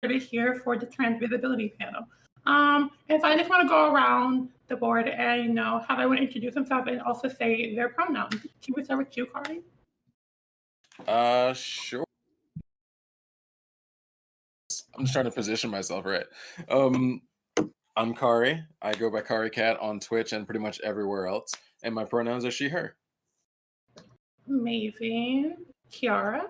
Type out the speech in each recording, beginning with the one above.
here for the trans visibility panel. And so I just want to go around the board and have everyone introduce themselves and also say their pronouns. Can we start with you, Kari? Sure. I'm just trying to position myself right. I'm Kari. I go by Kari Cat on Twitch and pretty much everywhere else, and my pronouns are she, her. Amazing. Kiara?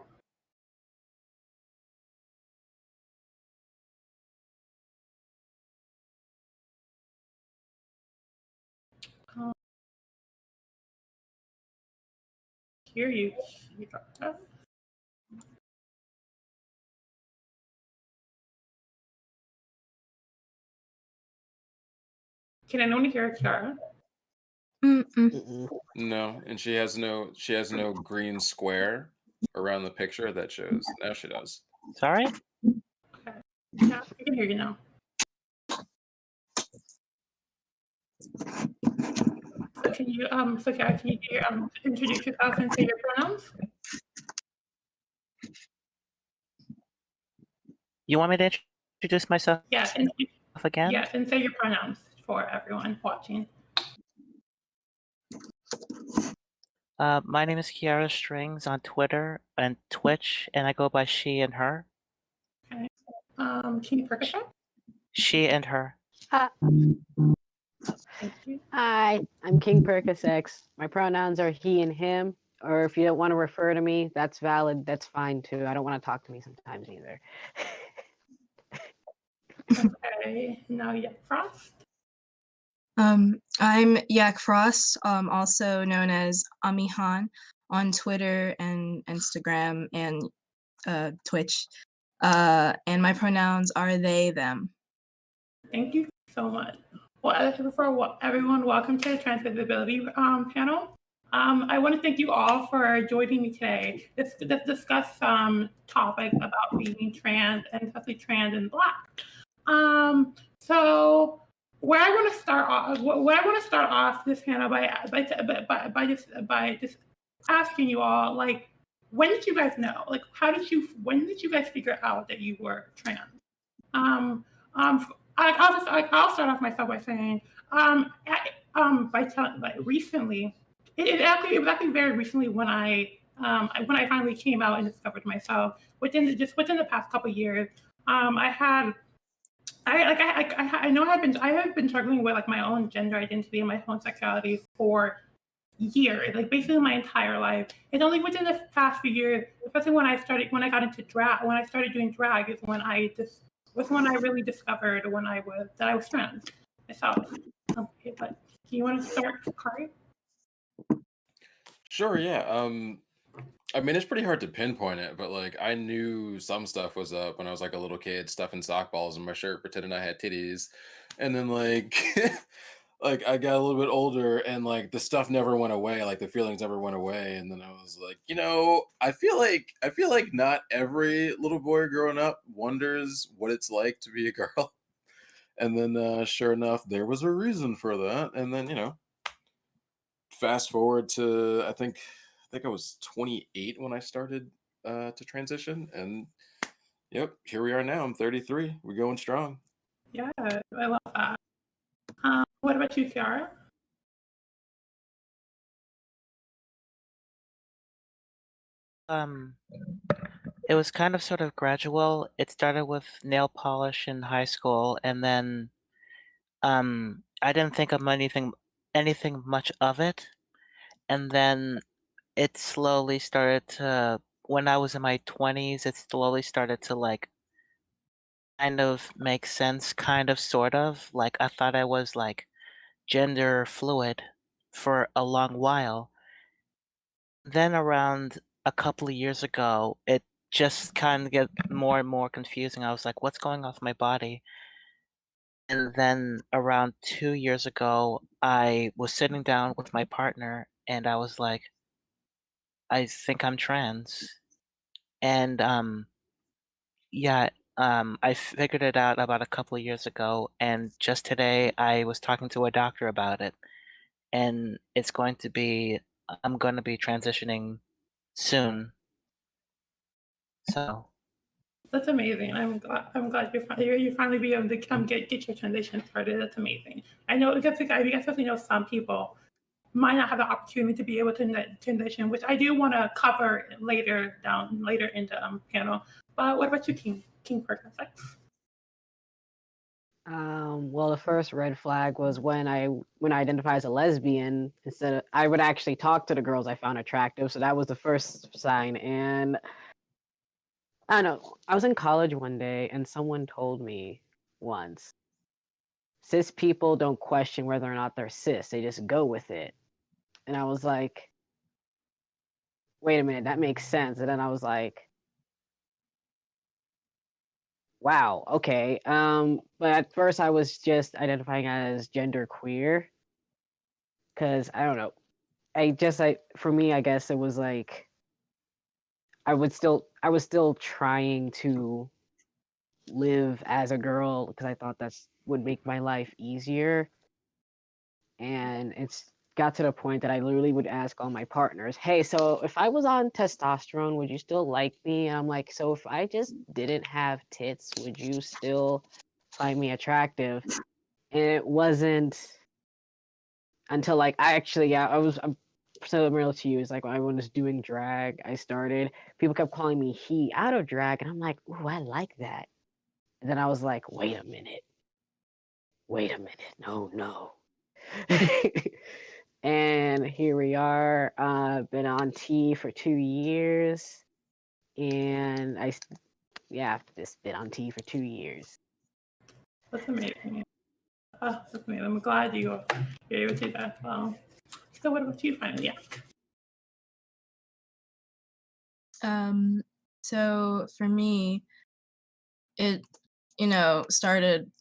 Hear you, Kiara. Can anyone hear Kiara? No, and she has no green square around the picture that shows. Now she does. Sorry? Okay. Yeah, I can hear you now. So can you introduce yourself and say your pronouns? You want me to introduce myself Yes, again? Yes, and say your pronouns for everyone watching. My name is Kiara Strings on Twitter and Twitch, and I go by she and her. Okay. Can you Percocet? She and her. Thank you. Hi, I'm King Percocet. My pronouns are he and him, or if you don't want to refer to me, that's valid. That's fine too. I don't want to talk to me sometimes either. Okay, now Yak Frost. I'm Yak Frost, also known as Amihan on Twitter and Instagram and Twitch. And my pronouns are they, them. Thank you so much. Well, before everyone, welcome to the Trans Visibility panel. I want to thank you all for joining me today. Let's discuss some topics about being trans and especially trans and Black. So where I want to start off this panel by just asking you all, like, when did you guys know? Like, when did you guys figure out that you were trans? I'll start off myself by saying, recently, it was actually very recently when I finally came out and discovered myself. Within the past couple of years, I have been struggling with like my own gender identity and my own sexuality for years, like basically my entire life. It's only within the past few years, especially when I started doing drag, is when I really discovered that I was trans myself. Okay, but do you want to start, Kari? Sure, yeah. I mean, it's pretty hard to pinpoint it, but like I knew some stuff was up when I was like a little kid, stuffing sock balls in my shirt, pretending I had titties, and then like like I got a little bit older and like the stuff never went away, like the feelings never went away, and then I was like, I feel like not every little boy growing up wonders what it's like to be a girl. And then sure enough, there was a reason for that. And then, fast forward to I think I was 28 when I started to transition, and yep, here we are now. I'm 33. We're going strong. Yeah, I love that. What about you, Kiara? It was kind of sort of gradual. It started with nail polish in high school, and then I didn't think of anything much of it. And then it slowly started to, when I was in my 20s, it slowly started to like kind of make sense, kind of, sort of. Like I thought I was like gender fluid for a long while. Then around a couple of years ago, it just kind of get more and more confusing. I was like, what's going on with my body? And then around 2 years ago, I was sitting down with my partner and I was like, I think I'm trans. And yeah, I figured it out about a couple of years ago, and just today I was talking to a doctor about it, and I'm going to be transitioning soon. So That's amazing. I'm glad you're finally be able to come get your transition started. That's amazing. I know because I especially know some people might not have the opportunity to be able to transition, which I do want to cover later in the panel. But what about you, King Perkins? Well, the first red flag was when I identify as a lesbian. Instead of, I would actually talk to the girls I found attractive, so that was the first sign. And I don't know, I was in college one day, and someone told me once, cis people don't question whether or not they're cis; they just go with it. And I was like, wait a minute, that makes sense. And then I was like, wow, okay. But at first I was just identifying as gender queer because I don't know. For me, I guess it was like I was still trying to live as a girl because I thought that's would make my life easier. And it's got to the point that I literally would ask all my partners, "Hey, so if I was on testosterone, would you still like me?" And I'm like, "So if I just didn't have tits, would you still find me attractive?" And it wasn't until like I'm similar to you. It's like when I was doing drag, people kept calling me he out of drag, and I'm like, "Ooh, I like that." And then I was like, wait a minute, no. And here we are. Been on T for 2 years, and just been on T for 2 years. That's amazing. That's amazing. I'm glad you're able to do that. So what about you finally? Yeah. So for me, it started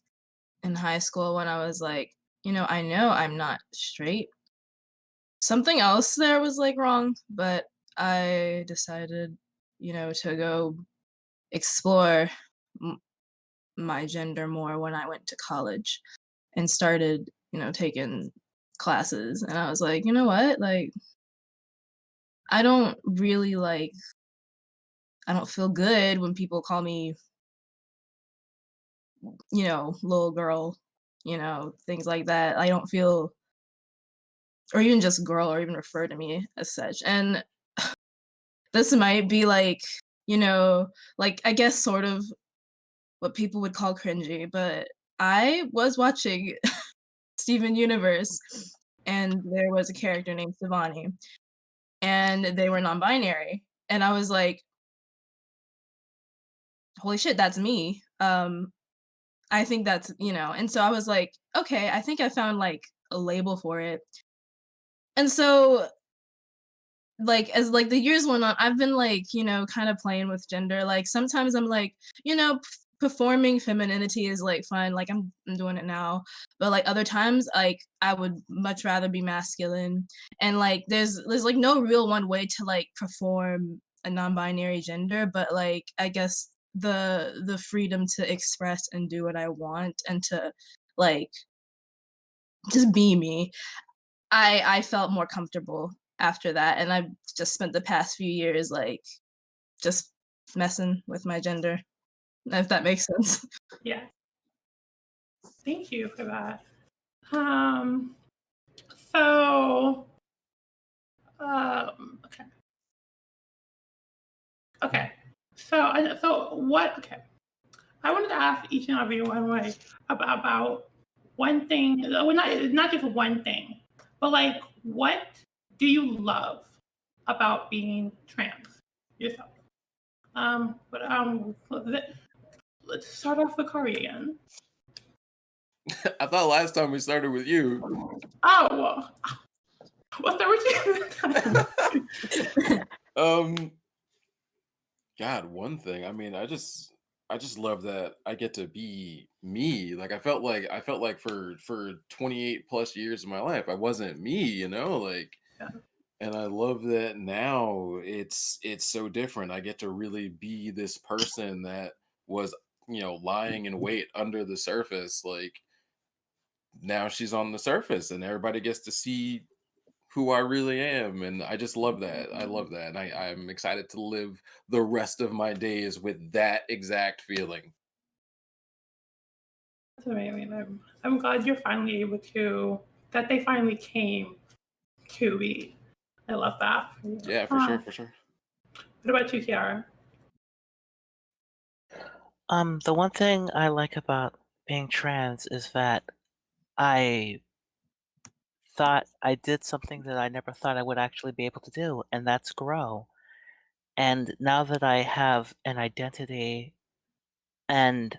in high school when I was like, I know I'm not straight. Something else there was like wrong, but I decided, to go explore my gender more when I went to college and started, taking classes. And I was like, you know what? Like, I don't really I don't feel good when people call me, little girl, things like that. I don't feel, or even just girl, or even refer to me as such. And this might be like, I guess sort of what people would call cringy, but I was watching Steven Universe, and there was a character named Savani, and they were non-binary. And I was like, holy shit, that's me. I think that's, and so I was like, okay, I think I found like a label for it. And so like as like the years went on, I've been like, kind of playing with gender. Like sometimes I'm like, performing femininity is like fun, like I'm doing it now. But like other times, like I would much rather be masculine. And like there's like no real one way to like perform a non-binary gender, but like I guess the freedom to express and do what I want and to like just be me. I felt more comfortable after that, and I just spent the past few years like just messing with my gender, if that makes sense. Yeah. Thank you for that. So okay. Okay. So what? Okay. I wanted to ask each and every one about one thing. Well, not just one thing, but like what do you love about being trans yourself? Let's start off with Kari again. I thought last time we started with you. Oh well, we'll start with you. God, one thing. I mean, I just love that I get to be me. Like I felt like for 28 plus years of my life, I wasn't me, like Yeah. and I love that now it's so different. I get to really be this person that was, lying in wait under the surface. Like now she's on the surface and everybody gets to see who I really am. And I just love that. I love that. And I'm excited to live the rest of my days with that exact feeling. That's amazing. I'm glad you're finally able to, that they finally came to be. I love that. Yeah, for sure, for sure. What about you, Kiara? The one thing I like about being trans is that I thought I did something that I never thought I would actually be able to do, and that's grow. And now that I have an identity and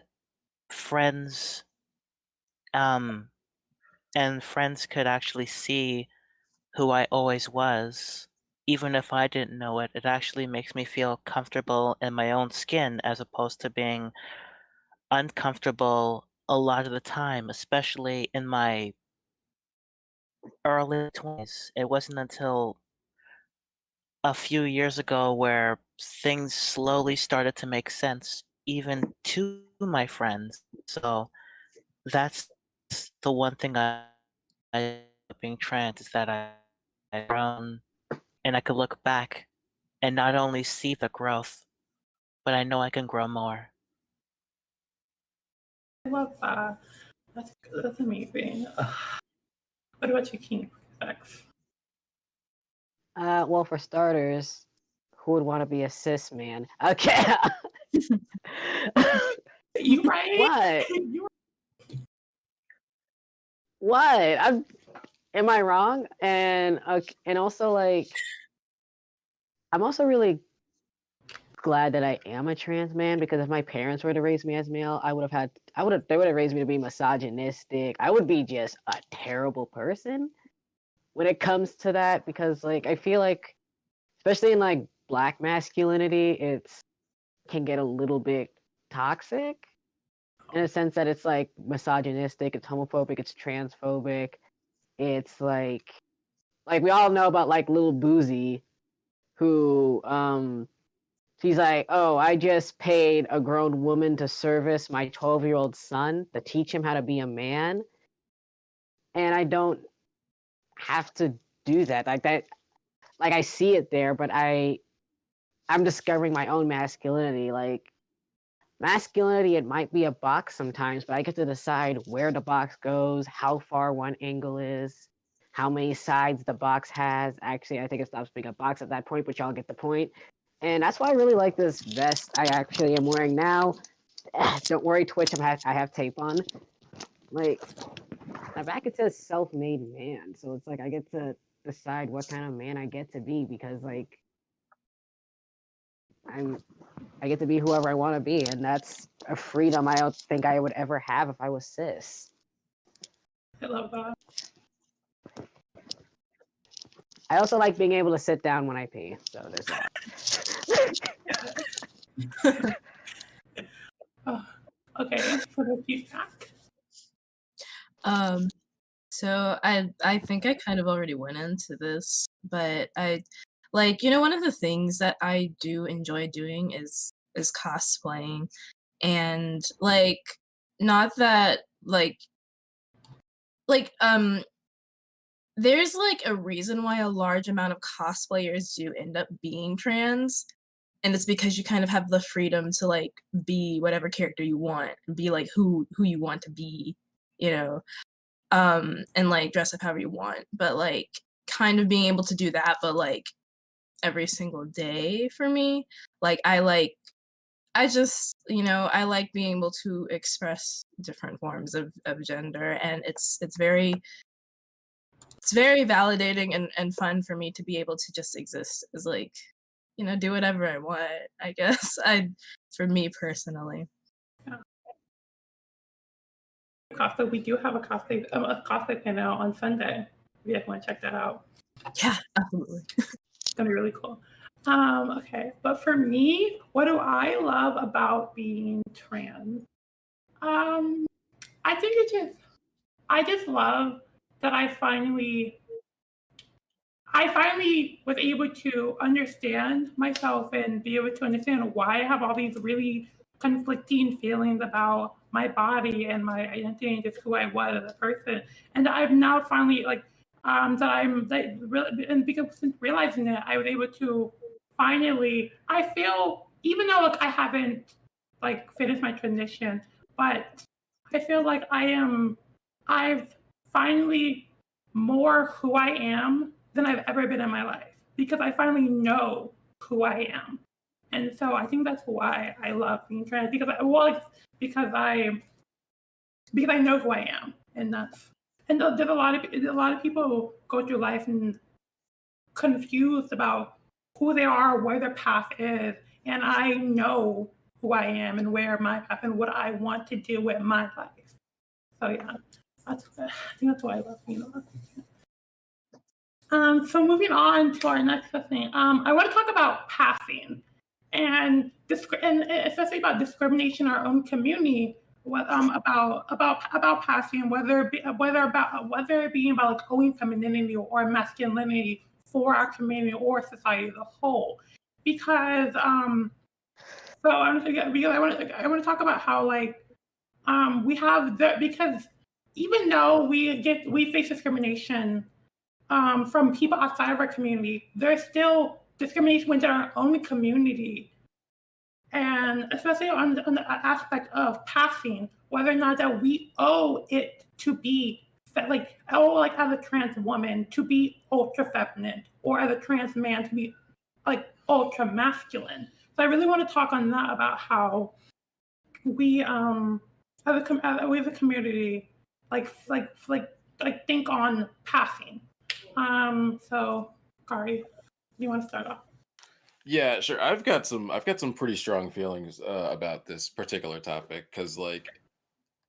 friends, um, and friends could actually see who I always was, even if I didn't know it, it actually makes me feel comfortable in my own skin as opposed to being uncomfortable a lot of the time, especially in my early 20s. It wasn't until a few years ago where things slowly started to make sense even to my friends. So that's the one thing I being trans is that I've grown and I could look back and not only see the growth, but I know I can grow more. I love that. That's amazing. What about you, King Sex? Well, for starters, who would want to be a cis man? Okay. You right? What? You What? Am I wrong? And also like I'm also really glad that I am a trans man because if my parents were to raise me as male, they would have raised me to be misogynistic. I would be just a terrible person when it comes to that because like I feel like especially in like black masculinity, it's can get a little bit toxic in a sense that it's like misogynistic, it's homophobic, it's transphobic. It's like we all know about like Lil Boozy who she's like, "Oh, I just paid a grown woman to service my 12-year-old son to teach him how to be a man, and I don't have to do that." Like that like I see it there, but I'm discovering my own masculinity. Like masculinity, it might be a box sometimes, but I get to decide where the box goes, how far one angle is, how many sides the box has. Actually, I think it stops being a box at that point, but y'all get the point. And that's why I really like this vest I actually am wearing now. Don't worry, Twitch, I have tape on. Like, my back it says self-made man, so it's like I get to decide what kind of man I get to be because like I get to be whoever I want to be, and that's a freedom I don't think I would ever have if I was cis. I love that. I also like being able to sit down when I pee, so there's that. Oh, okay, for the feedback. So I think I kind of already went into this, but I like one of the things that I do enjoy doing is cosplaying, and like not that like there's like a reason why a large amount of cosplayers do end up being trans, and it's because you kind of have the freedom to like be whatever character you want and be like who you want to be, you know, and like dress up however you want, but like kind of being able to do that but like every single day for me, like I just I like being able to express different forms of gender, and it's very validating and fun for me to be able to just exist as like do whatever I want, I guess. For me personally. Cosplay, we do have a cosplay panel on Sunday. If you guys want to check that out. Yeah, absolutely. It's gonna be really cool. Okay, but for me, what do I love about being trans? I think I just love that I finally was able to understand myself and be able to understand why I have all these really conflicting feelings about my body and my identity and just who I was as a person. And I've now finally that really, and because since realizing it, I was able to finally. I feel, even though like I haven't like finished my transition, but I feel like I've finally more who I am than I've ever been in my life because I finally know who I am, and so I think that's why I love being trans because because I know who I am, and there's a lot of people who go through life and confused about who they are, where their path is, and I know who I am and where my path and what I want to do with my life. So yeah, I think that's why I love being alive. So moving on to our next thing, I want to talk about passing and especially about discrimination in our own community. About passing, whether it being about like owning femininity or masculinity for our community or society as a whole, because so because I want to talk about how like we have because even though we face discrimination from people outside of our community, there's still discrimination within our own community, and especially on the aspect of passing, whether or not that we owe it to be like as a trans woman to be ultra feminine, or as a trans man to be like ultra masculine. So I really want to talk on that about how we as a community think on passing. So Kari, do you want to start off? Yeah, sure. I've got some pretty strong feelings about this particular topic because, like,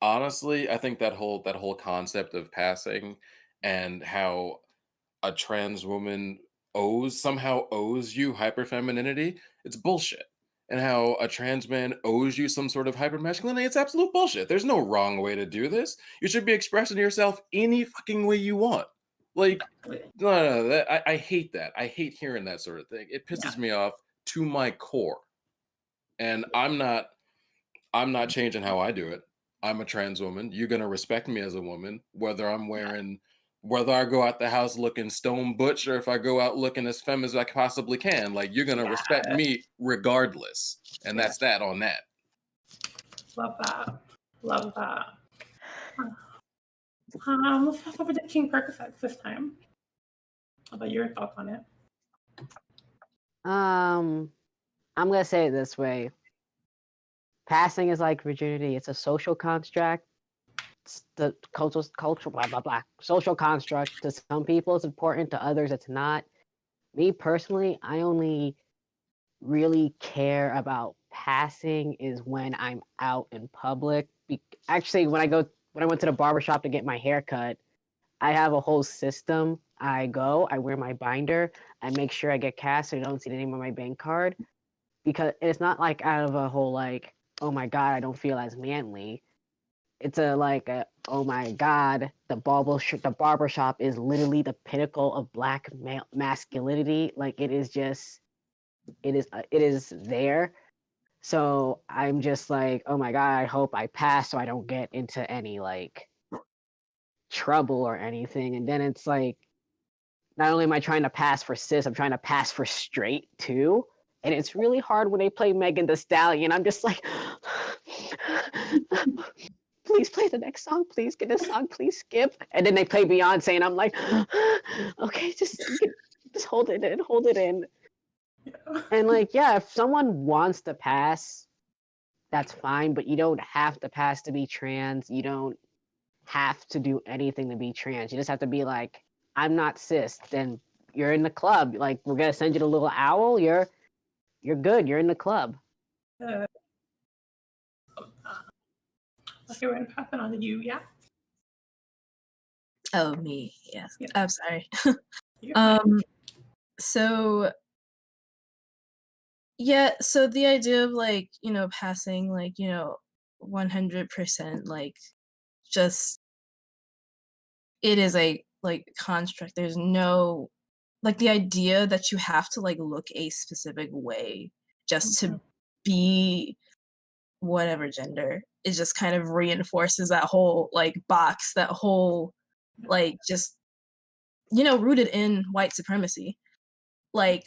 honestly, I think that whole concept of passing and how a trans woman somehow owes you hyperfemininity, it's bullshit. And how a trans man owes you some sort of hypermasculinity, it's absolute bullshit. There's no wrong way to do this. You should be expressing yourself any fucking way you want. Like, no, I hate that. I hate hearing that sort of thing. It pisses me off to my core. And I'm not changing how I do it. I'm a trans woman. You're gonna respect me as a woman, whether I go out the house looking stone butch or if I go out looking as femme as I possibly can. Like, you're gonna respect me regardless, and that's that on that. Love that. Love that. Let's talk over the King Percocets this time. How about your thoughts on it? I'm gonna say it this way. Passing is like virginity. It's a social construct. It's the cultural blah blah blah. Social construct. To some people, it's important. To others, it's not. Me personally, I only really care about passing is when I'm out in public. Actually, when I went to the barbershop to get my hair cut, I have a whole system. I wear my binder, I make sure I get cast so you don't see the name on my bank card. Because it's not like out of a whole like, oh my god, I don't feel as manly. It's oh my god, the barbershop is literally the pinnacle of black masculinity. Like it is there. So I'm just like, oh my god, I hope I pass so I don't get into any like trouble or anything. And then it's like, not only am I trying to pass for cis, I'm trying to pass for straight too. And it's really hard when they play Megan Thee Stallion. I'm just like, please play the next song. Please get this song. Please skip. And then they play Beyonce, and I'm like, okay, just hold it in, hold it in. Yeah. And like, yeah, if someone wants to pass, that's fine. But you don't have to pass to be trans. You don't have to do anything to be trans. You just have to be like, I'm not cis. Then you're in the club. Like, we're gonna send you the little owl. You're good. You're in the club. Okay, we're gonna pass it on to you. Yeah. Oh, me. Yes. Yeah. I'm sorry. So yeah, so the idea of like, passing like, 100% like just it is a like construct. There's no like the idea that you have to like look a specific way just to be whatever gender, it just kind of reinforces that whole like box, that whole like just rooted in white supremacy. Like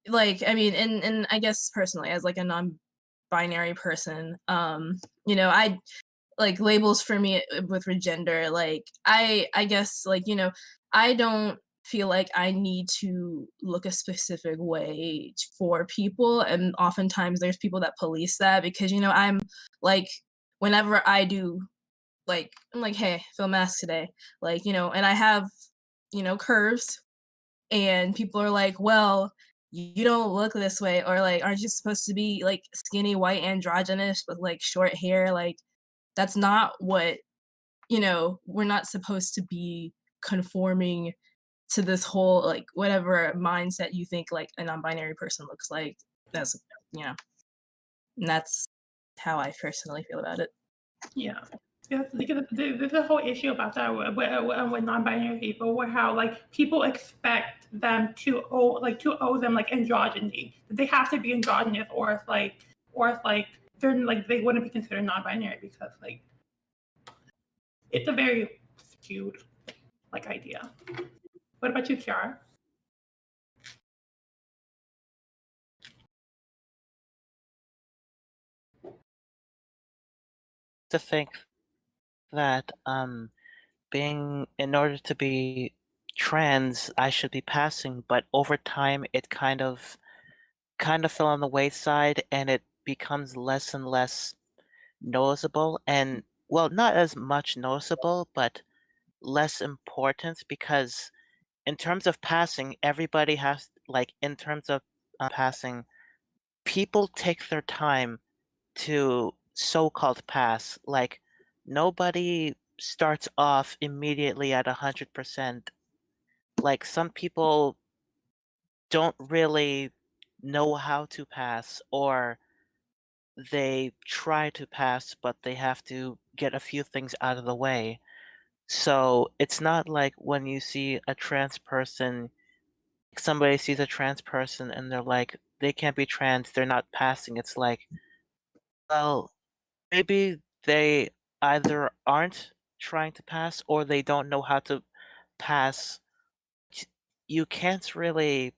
I mean, and I guess personally, as like a non-binary person, I like labels for me with gender. Like I guess like I don't feel like I need to look a specific way for people, and oftentimes there's people that police that because I'm like whenever I do like I'm like, hey, fill mask today, like and I have curves, and people are like, well, you don't look this way, or like, aren't you supposed to be like skinny, white, androgynous with like short hair? Like, that's not what, we're not supposed to be conforming to this whole like whatever mindset you think like a non-binary person looks like. That's, and that's how I personally feel about it. Yeah. Yeah, because there's a whole issue about that with non-binary people, where how like people expect them to owe them like androgyny. They have to be androgynous, or if like they're like they wouldn't be considered non-binary because like it's a very skewed like idea. What about you, Kiara? To think that in order to be trans, I should be passing, but over time it kind of fell on the wayside, and it becomes less and less noticeable, and well, not as much noticeable, but less important, because in terms of passing, everybody has like in terms of passing, people take their time to so-called pass. Like nobody starts off immediately at 100%. Like some people don't really know how to pass, or they try to pass, but they have to get a few things out of the way. So it's not like when you see a trans person, somebody sees a trans person and they're like, they can't be trans, they're not passing. It's like, well, maybe they either aren't trying to pass or they don't know how to pass. You can't really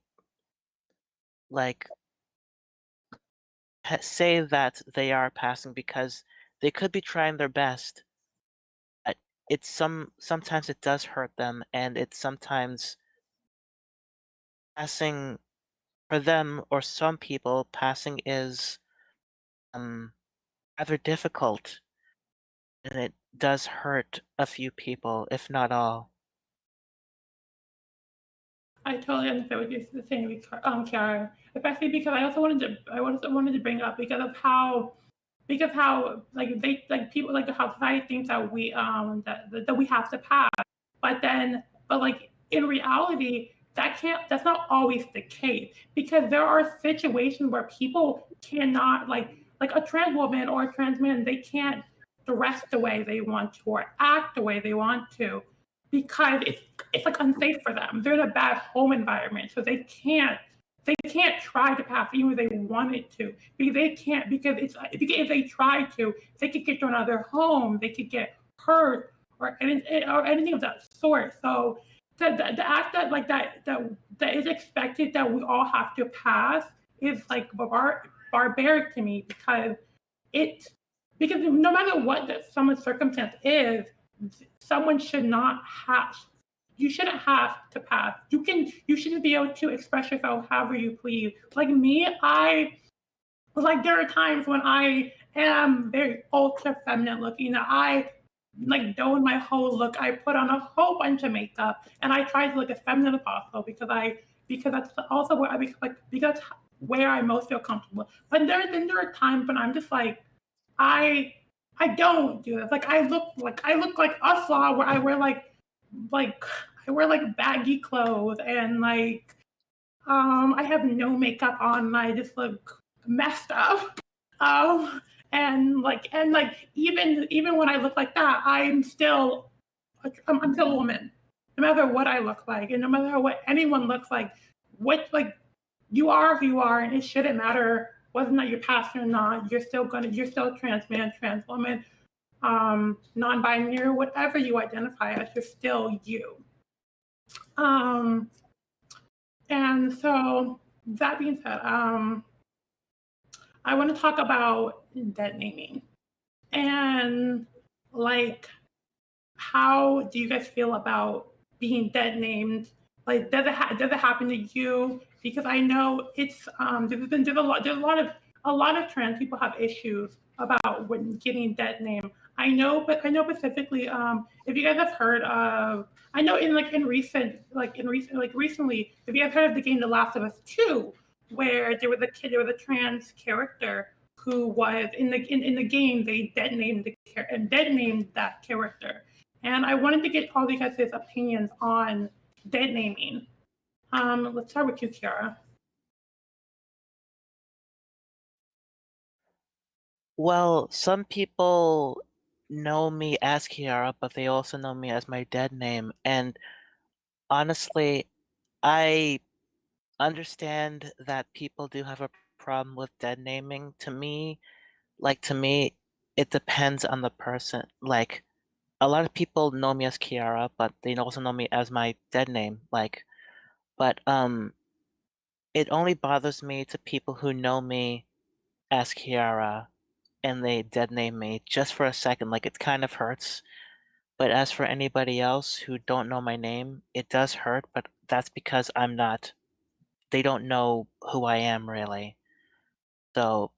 like say that they are passing because they could be trying their best. But sometimes it does hurt them, and it's sometimes passing for them, or some people passing is um rather difficult, and it does hurt a few people, if not all. I totally understand what you're saying, Kiara. Especially because I also wanted to bring up because how like they like people like how society thinks that that we have to pass, but like in reality that's not always the case, because there are situations where people cannot like a trans woman or a trans man, they can't dress the way they want to or act the way they want to because it's like unsafe for them. They're in a bad home environment, so they can't try to pass even if they wanted to, because they can't, because if they try to, they could get thrown out of their home, they could get hurt or anything of that sort. So the act that like that is expected that we all have to pass is like barbaric to me, it because no matter what someone's circumstance is, someone should not have you shouldn't have to pass. You should be able to express yourself however you please. Like me, I like there are times when I am very ultra feminine looking that I like done my whole look. I put on a whole bunch of makeup and I try to look as feminine as possible because that's also where because that's where I most feel comfortable. But there are times when I'm just like I I don't do this. Like I look like a flaw where I wear like I wear like baggy clothes and like I have no makeup on and I just look messed up. Um and even when I look like that, I'm still a woman. No matter what I look like and no matter what anyone looks like you are who you are, and it shouldn't matter whether or not you're passing or not. You're still a trans man, trans woman, non-binary, whatever you identify as. You're still you. And so that being said, I want to talk about dead naming and like how do you guys feel about being dead named? Like, does it happen to you? Because I know it's there's a lot of trans people have issues about when getting dead named. I know, but I know specifically if you guys have heard of I know in recently, if you guys heard of the game The Last of Us 2, where there was a trans character who was in the game they dead named that character. And I wanted to get all of you guys' opinions on dead naming. Let's start with you, Kiara. Well, some people know me as Kiara, but they also know me as my dead name. And honestly, I understand that people do have a problem with dead naming. To me, it depends on the person. Like, a lot of people know me as Kiara, but they also know me as my dead name. But it only bothers me to people who know me as Kiara and they dead name me just for a second. Like, it kind of hurts. But as for anybody else who don't know my name, it does hurt, but that's because they don't know who I am really. So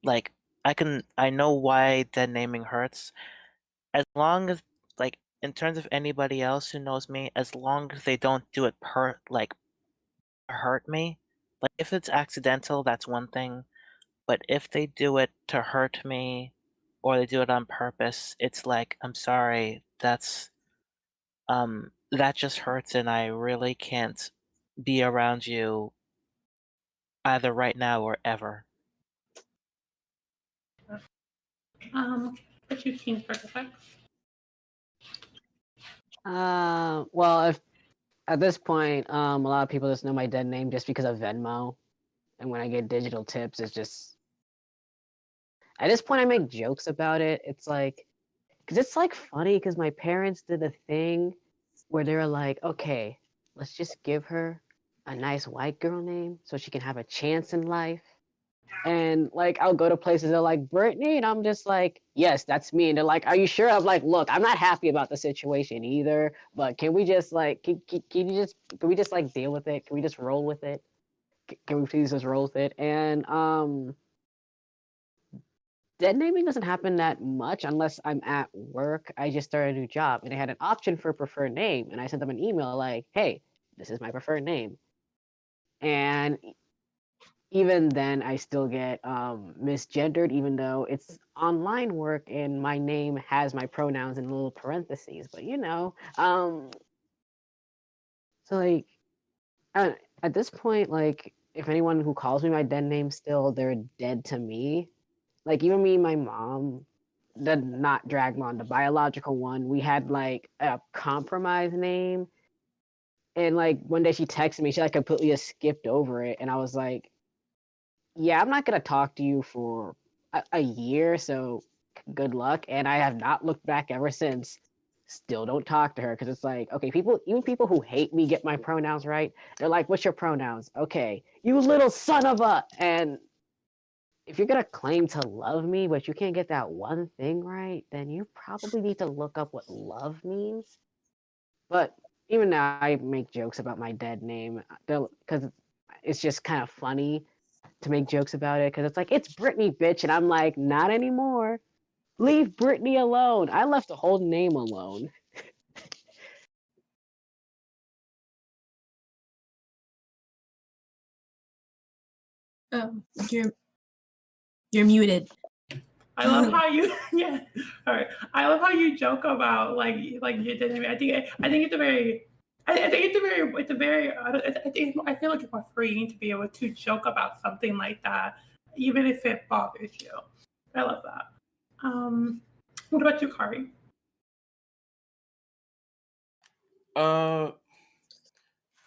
like I know why dead naming hurts. As long as in terms of anybody else who knows me, as long as they don't do it hurt me. Like, if it's accidental, that's one thing. But if they do it to hurt me or they do it on purpose, it's like, I'm sorry, that just hurts and I really can't be around you either right now or ever. What you seen for effects? Well, if at this point, a lot of people just know my dead name just because of Venmo, and when I get digital tips, it's just at this point I make jokes about it. It's like, because it's like funny because my parents did a thing where they were like, okay, let's just give her a nice white girl name so she can have a chance in life. And like I'll go to places they're like Brittany, and I'm just like, yes, that's me. And they're like, are you sure? I'm like, look, I'm not happy about the situation either, but can we just like can we just like deal with it? Can we just roll with it? Can we please just roll with it? And dead naming doesn't happen that much unless I'm at work. I just started a new job and they had an option for a preferred name, and I sent them an email like, hey, this is my preferred name. And even then I still get misgendered, even though it's online work and my name has my pronouns in little parentheses. But so like at this point, like if anyone who calls me my dead name still, they're dead to me. Like even me and my mom, the not Dragmon, the biological one, we had like a compromise name. And like one day she texted me, she like completely just skipped over it. And I was like, yeah, I'm not gonna talk to you for a year, so good luck. And I have not looked back ever since. Still don't talk to her because it's like, okay, even people who hate me get my pronouns right. They're like, what's your pronouns? Okay, you little son of a. And if you're gonna claim to love me, but you can't get that one thing right, then you probably need to look up what love means. But even now, I make jokes about my dead name because it's just kind of funny to make jokes about it because it's like, it's Brittany, bitch. And I'm like, not anymore. Leave Brittany alone. I left the whole name alone. Oh, you're muted. I love how you yeah. All right. I love how you joke about like you did. I think it's a very I think it's a very I feel like it's more freeing to be able to joke about something like that, even if it bothers you. I love that. What about you, Kari?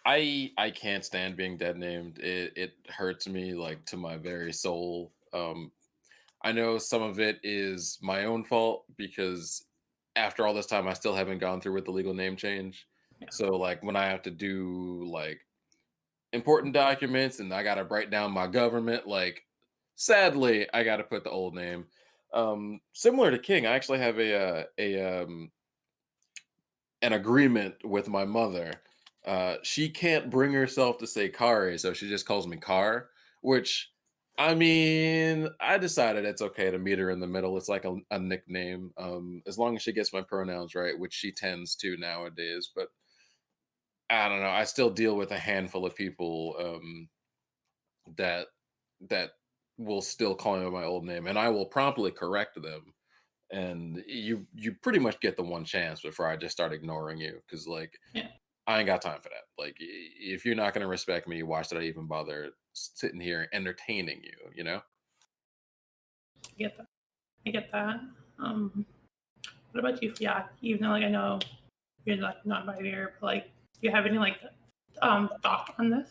I can't stand being dead named. It hurts me like to my very soul. I know some of it is my own fault because after all this time I still haven't gone through with the legal name change. So like when I have to do like important documents and I gotta write down my government, like sadly I gotta put the old name. Similar to King, I actually have an agreement with my mother. She can't bring herself to say Kari, so she just calls me Car, which I mean, I decided it's okay to meet her in the middle. It's like a nickname, as long as she gets my pronouns right, which she tends to nowadays. But I don't know. I still deal with a handful of people that that will still call me by my old name, and I will promptly correct them. And you pretty much get the one chance before I just start ignoring you because like Yeah. I ain't got time for that. Like if you're not gonna respect me, why should I even bother sitting here entertaining you? You know? I get that. I get that. What about you, Fiat? Even though like I know you're like not by ear, but like do you have any like thoughts on this?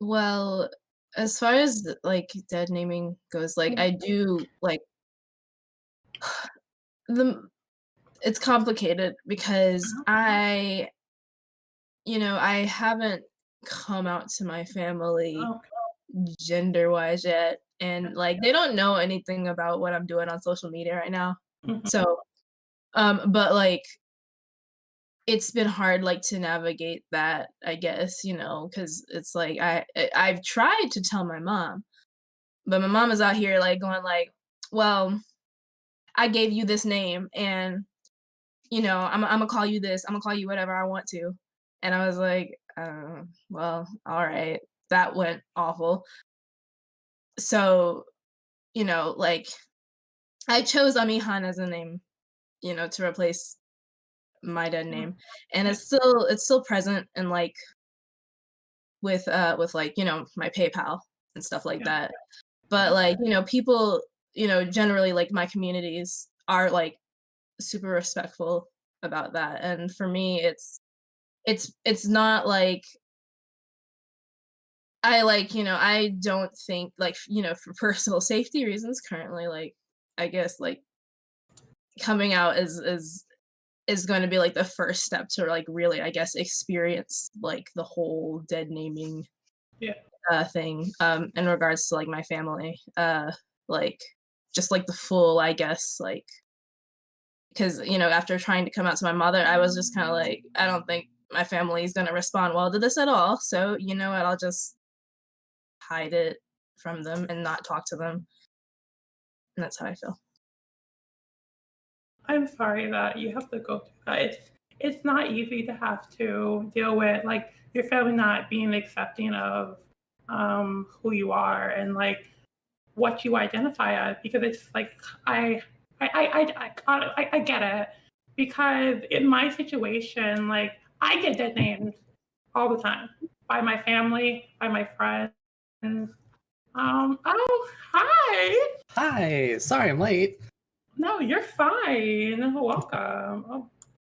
Well, as far as like dead naming goes, like I do like the it's complicated because I haven't come out to my family Oh, gender wise yet, and like they don't know anything about what I'm doing on social media right now. mhm. So but like it's been hard like to navigate that, I guess, because it's like I've tried to tell my mom, but my mom is out here like going like, well, I gave you this name and I'm gonna call you this, I'm gonna call you whatever I want to. And I was like, well, all right, that went awful. So, like I chose Amihan as a name, to replace my dead name. And Yeah. it's still present and like with like, my PayPal and stuff like Yeah. that. But like, people, generally like my communities are like super respectful about that. And for me, it's not like I like, I don't think like, for personal safety reasons currently, like I guess like coming out is going to be like the first step to like really, I guess, experience like the whole dead naming Yeah. thing in regards to like my family. Like just like the full, I guess, like because after trying to come out to my mother, I was just kind of like, I don't think my family is going to respond well to this at all. So you know what, I'll just hide it from them and not talk to them. And that's how I feel. I'm sorry that you have to go through that. It's not easy to have to deal with like your family not being accepting of who you are and like what you identify as because it's like I get it because in my situation like I get dead names all the time by my family, by my friends. Oh, hi. Hi, sorry I'm late. No, you're fine. Welcome.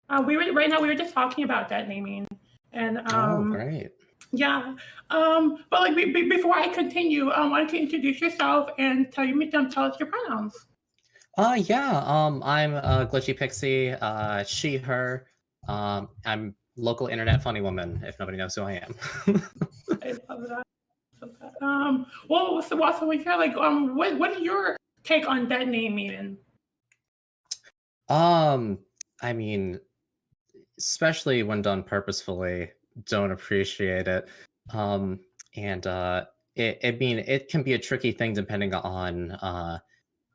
Oh, we were just talking about dead naming, and Oh, great. yeah. But like before I continue, why don't you introduce yourself and tell us your pronouns? Yeah, I'm Glitchy Pixie, she, her. I'm local internet funny woman, if nobody knows who I am. I love that. Well, so we hear like what is your take on dead naming? I mean, especially when done purposefully, don't appreciate it. Um, and it can be a tricky thing depending on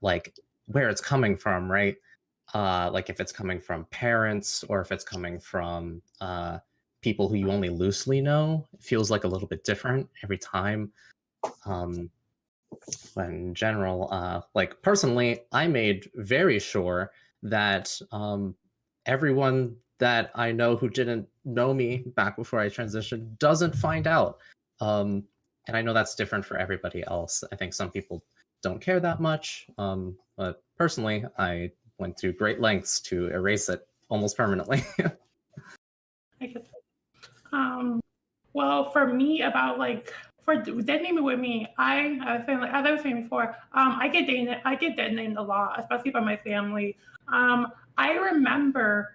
like where it's coming from, right? Like if it's coming from parents or if it's coming from people who you only loosely know, it feels like a little bit different every time. But in general, like personally, I made very sure that everyone that I know who didn't know me back before I transitioned doesn't find out. And I know that's different for everybody else. I think some people don't care that much, but personally, I went through great lengths to erase it almost permanently. I guess. Well, for me, about like for dead naming with me, I was saying like as I was saying before, I get dead named a lot, especially by my family. I remember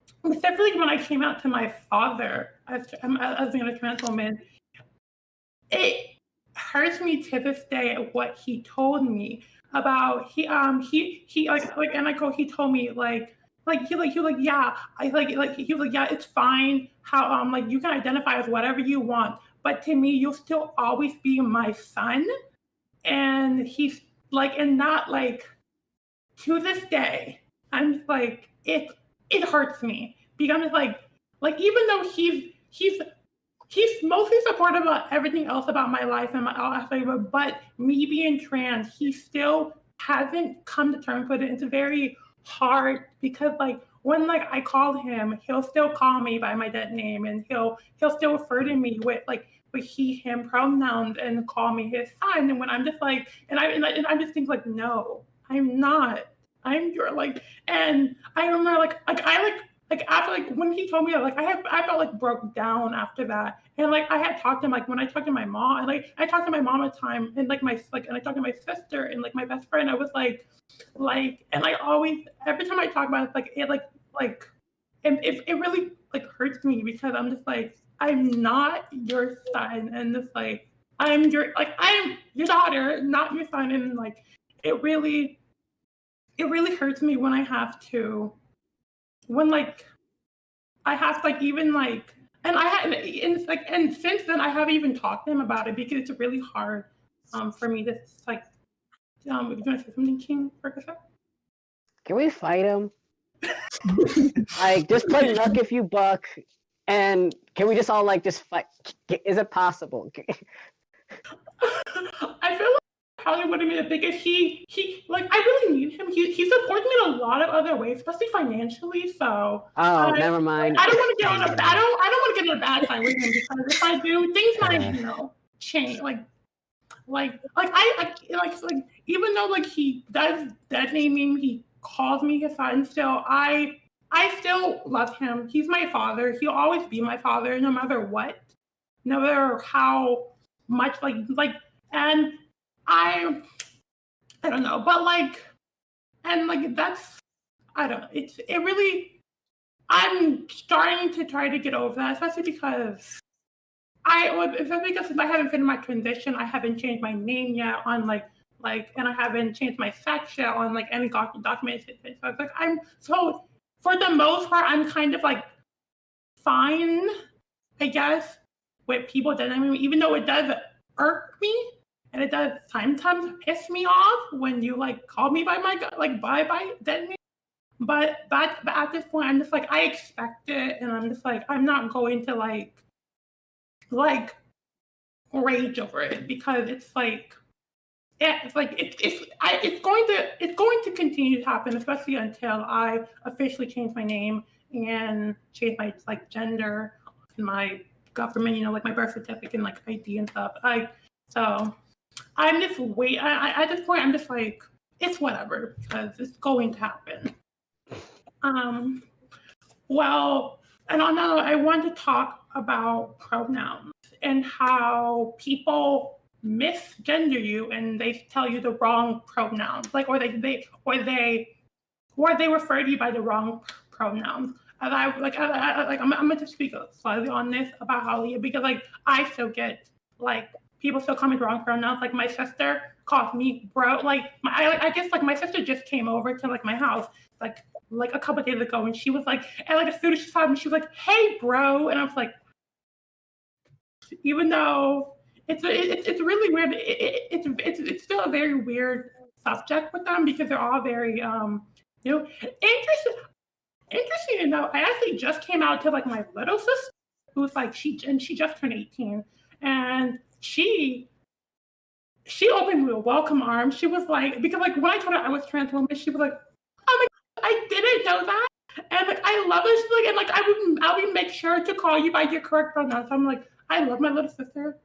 specifically when I came out to my father as being a trans woman, it hurts me to this day what he told me about he and I go, he told me he was like yeah he was like yeah, it's fine how like you can identify as whatever you want, but to me you'll still always be my son. And he's like, and not like, to this day, I'm just like, it hurts me because I'm just like even though he's mostly supportive about everything else about my life and my all aspects of it, but me being trans, he still hasn't come to terms with it. It's very hard because like when like I call him, he'll still call me by my dead name, and he'll still refer to me with he him pronouns and call me his son. And when I'm just like, and I just think like, no, I'm not. I'm your like, and I remember like after like when he told me that, like I felt like broke down after that. And like I had talked to him, like when I talked to my mom, and like I talked to my mom at the time, and like and I talked to my sister and like my best friend. I was like and I always, every time I talk about it, like it really like hurts me because I'm just like, I'm not your son, and just like I'm your daughter, not your son. And like it really hurts me when I have to, when like I have to, like even like, and I had, and it's like, and since then I haven't even talked to him about it because it's really hard for me to like, you want to say something, King Ferguson? Can we fight him? Like, just play Nuck If You Buck, and can we just all like just fight? Is it possible? I feel like I probably wouldn't be because he like I really need him. He supports me in a lot of other ways, especially financially. So Never mind. I don't want to get on a I don't want to get in a bad side with him because if I do, things might change. Like even though like he does designate me, he calls me his son. Still, I still love him. He's my father. He'll always be my father, no matter what, no matter how much and I don't know, but like, and like that's, I don't know. It really, I'm starting to try to get over that, especially because since I haven't finished my transition, I haven't changed my name yet on and I haven't changed my sex yet on like any documents. So it's like so for the most part, I'm kind of like fine, I guess, with people that I mean, even though it does irk me and it does sometimes piss me off when you like call me by my by dead name. But at this point, I'm just like, I expect it, and I'm just like, I'm not going to like rage over it because it's like, yeah, it's like it's going to continue to happen, especially until I officially change my name and change my like gender in my government, like my birth certificate and like ID and stuff. So I'm just at this point I'm just like, it's whatever because it's going to happen. Well, and on that note, I want to talk about pronouns and how people misgender you and they tell you the wrong pronouns, like or they refer to you by the wrong pronouns. And I'm gonna just speak slightly on this about Holly because like I still get like people still call me the wrong pronouns. Like my sister calls me bro. I guess like my sister just came over to like my house like a couple days ago, and she was like, and like as soon as she saw me, she was like, "Hey, bro," and I was like, even though it's really weird, it's still a very weird subject with them because they're all very interesting to know. I actually just came out to like my little sister, who's like she just turned 18, and she opened with welcome arms. She was like, because like when I told her I was trans woman, she was like, "Oh my God, I didn't know that," and like I love it. She's like, and like I would make sure to call you by your correct pronouns. So I'm like, I love my little sister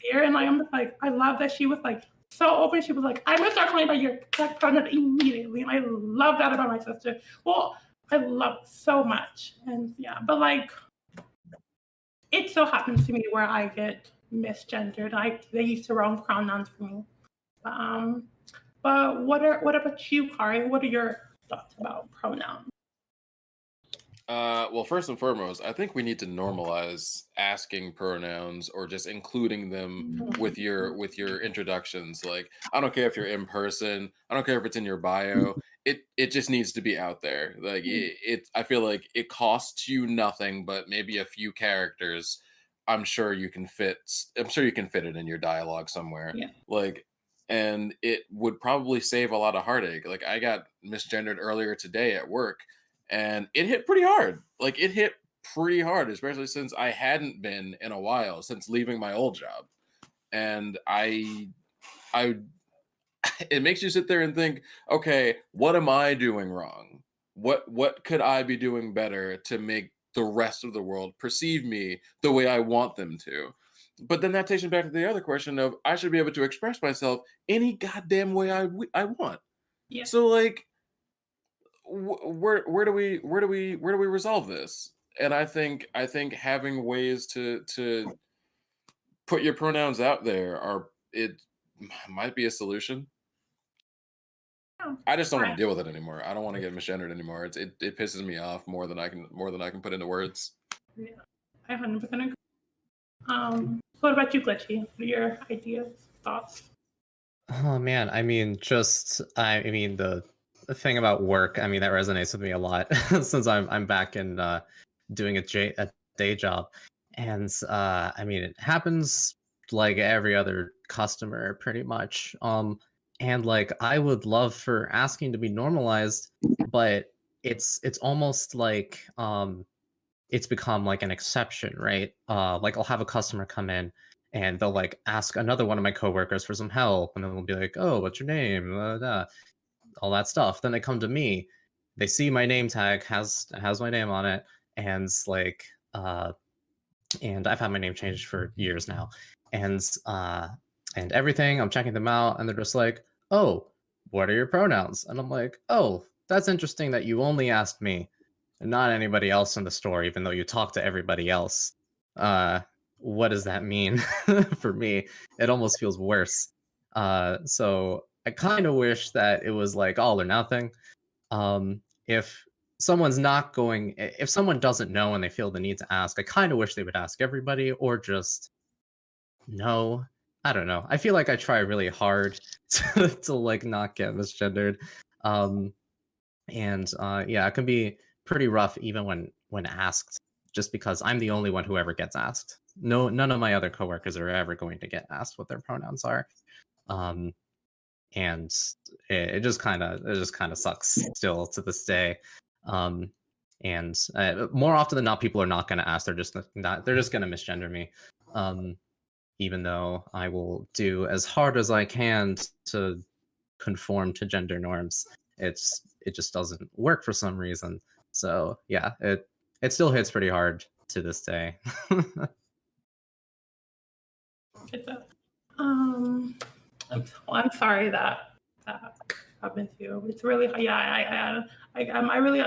here, and like I'm just like, I love that she was like so open. She was like, I'm gonna start calling you by your correct pronoun immediately, and I love that about my sister. Well, I love it so much, and yeah, but like it so happens to me where I get misgendered. They use the wrong pronouns for me. But what about you, Kari? What are your thoughts about pronouns? Well, first and foremost, I think we need to normalize asking pronouns or just including them with your introductions. Like, I don't care if you're in person, I don't care if it's in your bio. It just needs to be out there. Like I feel like it costs you nothing but maybe a few characters. I'm sure you can fit it in your dialogue somewhere. Yeah. Like, and it would probably save a lot of heartache. Like, I got misgendered earlier today at work, and it hit pretty hard. Like, it hit pretty hard, especially since I hadn't been in a while since leaving my old job. And I it makes you sit there and think, okay, what am I doing wrong? What could I be doing better to make the rest of the world perceive me the way I want them to? But then that takes me back to the other question of I should be able to express myself any goddamn way I want. Yeah. So like, where do we resolve this? And I think having ways to put your pronouns out there might be a solution. Yeah. I just don't want I, to deal with it anymore. I don't want to get misgendered anymore. It pisses me off more than I can put into words. yeah, I 100% agree. What about you, Glitchy? What are your ideas, thoughts? Oh man, I mean, the thing about work, I mean, that resonates with me a lot since I'm back in doing a day job, and I mean, it happens like every other customer, pretty much. And like, I would love for asking to be normalized, but it's almost like it's become like an exception, right? Like I'll have a customer come in and they'll like ask another one of my coworkers for some help, and then they'll be like, "Oh, what's your name?" All that stuff. Then they come to me, they see my name tag has my name on it, and it's like, and I've had my name changed for years now, and and everything. I'm checking them out, and they're just like, "Oh, what are your pronouns?" And I'm like, "Oh, that's interesting that you only asked me, and not anybody else in the store, even though you talked to everybody else. Uh, what does that mean for me? It almost feels worse. So I kind of wish that it was like all or nothing. If if someone doesn't know and they feel the need to ask, I kind of wish they would ask everybody or just no. I don't know. I feel like I try really hard to like not get misgendered. Um, and yeah, it can be pretty rough even when asked, just because I'm the only one who ever gets asked. No, none of my other coworkers are ever going to get asked what their pronouns are. Um, and it just kind of sucks still to this day. Um, and more often than not, people are not going to ask. They're just going to misgender me. Even though I will do as hard as I can to conform to gender norms, it just doesn't work for some reason. So yeah, it still hits pretty hard to this day. Good stuff. I'm sorry that happened to you. It's really, yeah. I really,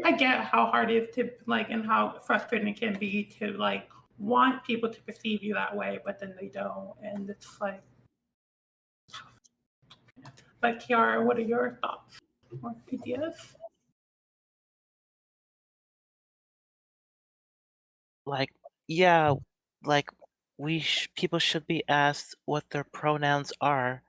I get how hard it is to like, and how frustrating it can be to like want people to perceive you that way, but then they don't, and it's like. But Kiara, what are your thoughts or ideas? Like, yeah, like people should be asked what their pronouns are.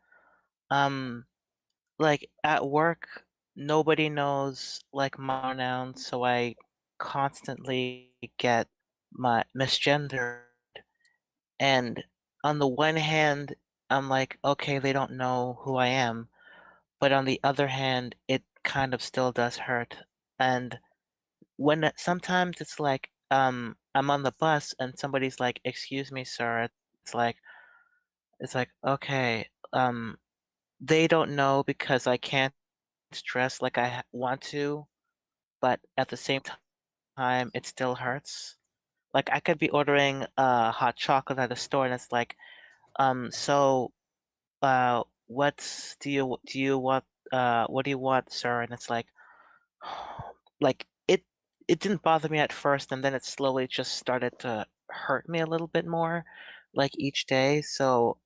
Like at work, nobody knows like my pronouns, so I constantly get my misgendered. And on the one hand, I'm like, okay, they don't know who I am. But on the other hand, it kind of still does hurt. And sometimes it's like, I'm on the bus and somebody's like, "Excuse me, sir." It's like, okay, they don't know because I can't dress like I want to, but at the same time, it still hurts. Like I could be ordering hot chocolate at a store, and it's like, so what do you want, sir? And it's like, like it didn't bother me at first, and then it slowly just started to hurt me a little bit more, like each day. So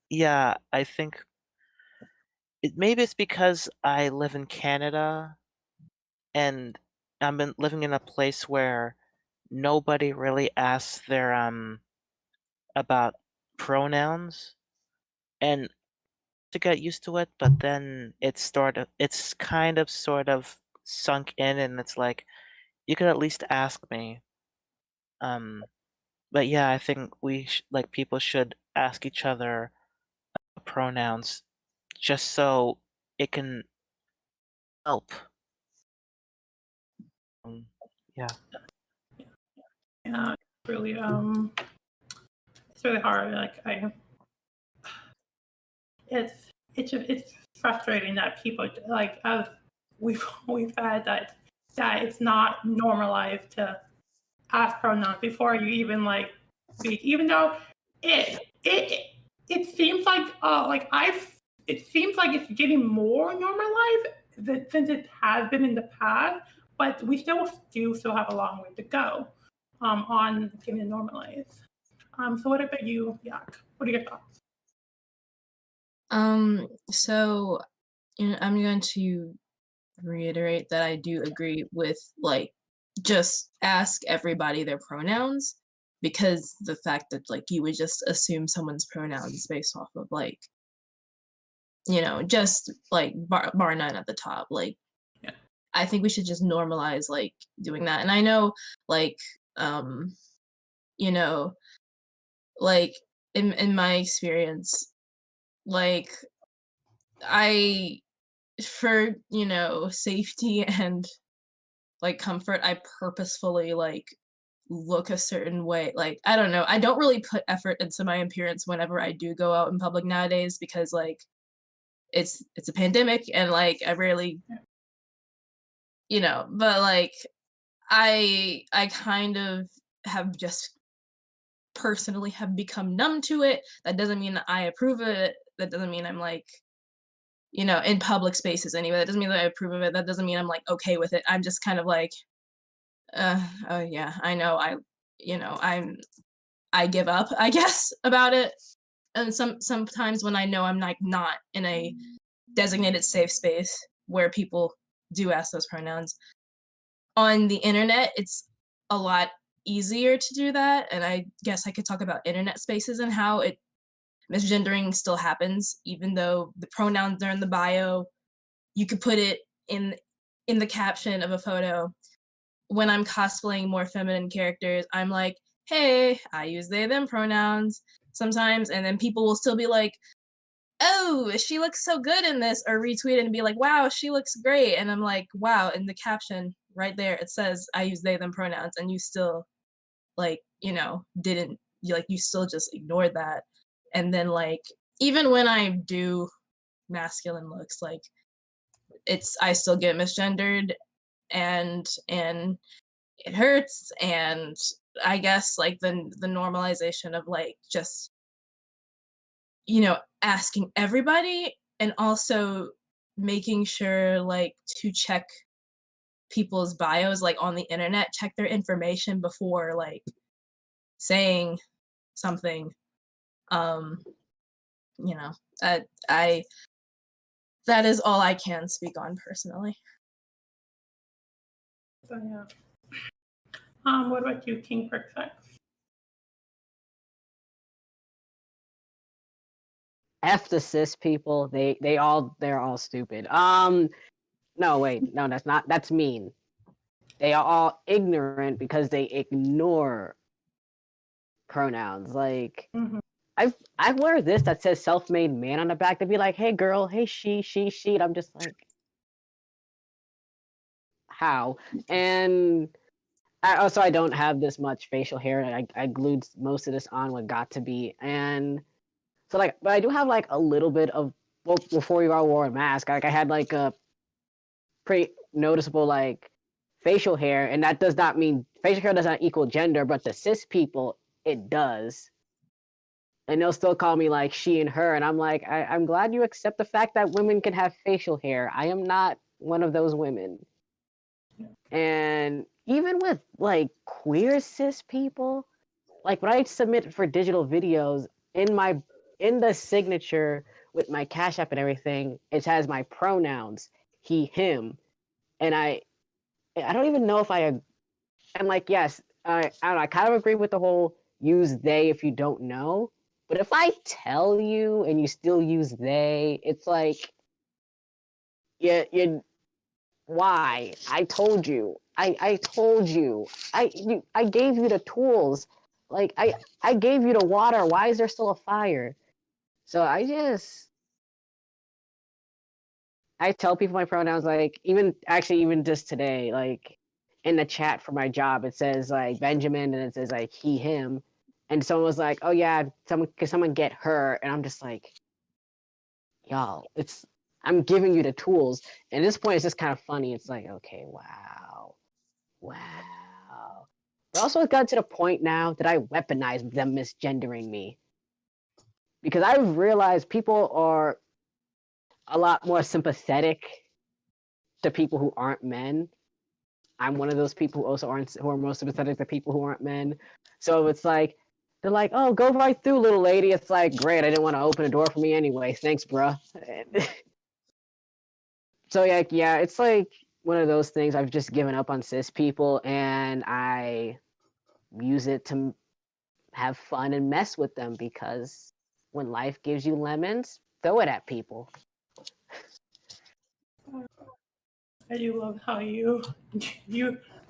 yeah, I think maybe it's because I live in Canada, and I've been living in a place where nobody really asks their about pronouns, and to get used to it, but then it's kind of sort of sunk in, and it's like you could at least ask me. But yeah, I think like people should ask each other pronouns just so it can help. Um, yeah. Yeah, it's really it's really hard. Like it's frustrating that people like as we've had that it's not normalized to ask pronouns before you even like speak, even though it seems like it seems like it's getting more normalized since it has been in the past, but we still have a long way to go on getting it normalized. So what about you, Yak? What are your thoughts? So I'm going to reiterate that I do agree with like just ask everybody their pronouns, because the fact that like you would just assume someone's pronouns based off of like just like bar none at the top, like Yeah. I think we should just normalize like doing that. And I know like you know like in my experience, like I for safety and like comfort, I purposefully like look a certain way. Like I don't know, I don't really put effort into my appearance whenever I do go out in public nowadays, because like it's a pandemic and like I rarely but like I kind of have just personally have become numb to it. That doesn't mean that I approve of it. That doesn't mean I'm like in public spaces anyway. That doesn't mean that I approve of it. That doesn't mean I'm like okay with it. I'm just kind of like, oh yeah, I know. I give up, I guess, about it. And sometimes when I know I'm like not in a designated safe space where people do ask those pronouns on the internet, it's a lot easier to do that. And I guess I could talk about internet spaces and how misgendering still happens, even though the pronouns are in the bio. You could put it in the caption of a photo. When I'm cosplaying more feminine characters, I'm like, hey, I use they them pronouns sometimes, and then people will still be like, oh, she looks so good in this, or retweet it and be like, wow, she looks great. And I'm like, wow, in the caption right there it says I use they them pronouns, and you still like didn't you still just ignored that. And then like even when I do masculine looks, like I still get misgendered, and it hurts. And I guess like the normalization of like just asking everybody, and also making sure like to check people's bios like on the internet, check their information before like saying something. You know, I that is all I can speak on personally. So yeah. What about you, King Perksex? F the cis people. They're all stupid. No, wait, no, that's mean. They are all ignorant because they ignore pronouns. Like I've learned this that says self-made man on the back. They'd be like, hey girl, hey she, and I'm just like, how? And I don't have this much facial hair. I glued most of this on what got to be. And so like, but I do have like a little bit of, well, before you all wore a mask, like I had like a pretty noticeable like facial hair, and that does not mean facial hair does not equal gender, but the cis people it does. And they'll still call me like she and her, and I'm like, I'm glad you accept the fact that women can have facial hair. I am not one of those women. And even with like queer cis people, like when I submit for digital videos, in the signature with my Cash App and everything, it has my pronouns, he, him, and I don't even know if I'm like, yes, I don't know. I kind of agree with the whole use they if you don't know. But if I tell you and you still use they, it's like, you why? I told you. I told you. I gave you the tools. Like I gave you the water. Why is there still a fire? So I tell people my pronouns, like even just today, like in the chat for my job, it says like Benjamin and it says like he, him. And someone was like, oh yeah, can someone get her? And I'm just like, y'all, I'm giving you the tools. And at this point, it's just kind of funny. It's like, okay, wow. But also it got to the point now that I weaponize them misgendering me. Because I realize people are a lot more sympathetic to people who aren't men. I'm one of those people who are most sympathetic to people who aren't men. So it's like they're like, "Oh, go right through, little lady." It's like, great. I didn't want to open a door for me anyway. Thanks, bruh. So yeah, it's like one of those things. I've just given up on cis people, and I use it to have fun and mess with them because when life gives you lemons, throw it at people. I do love how you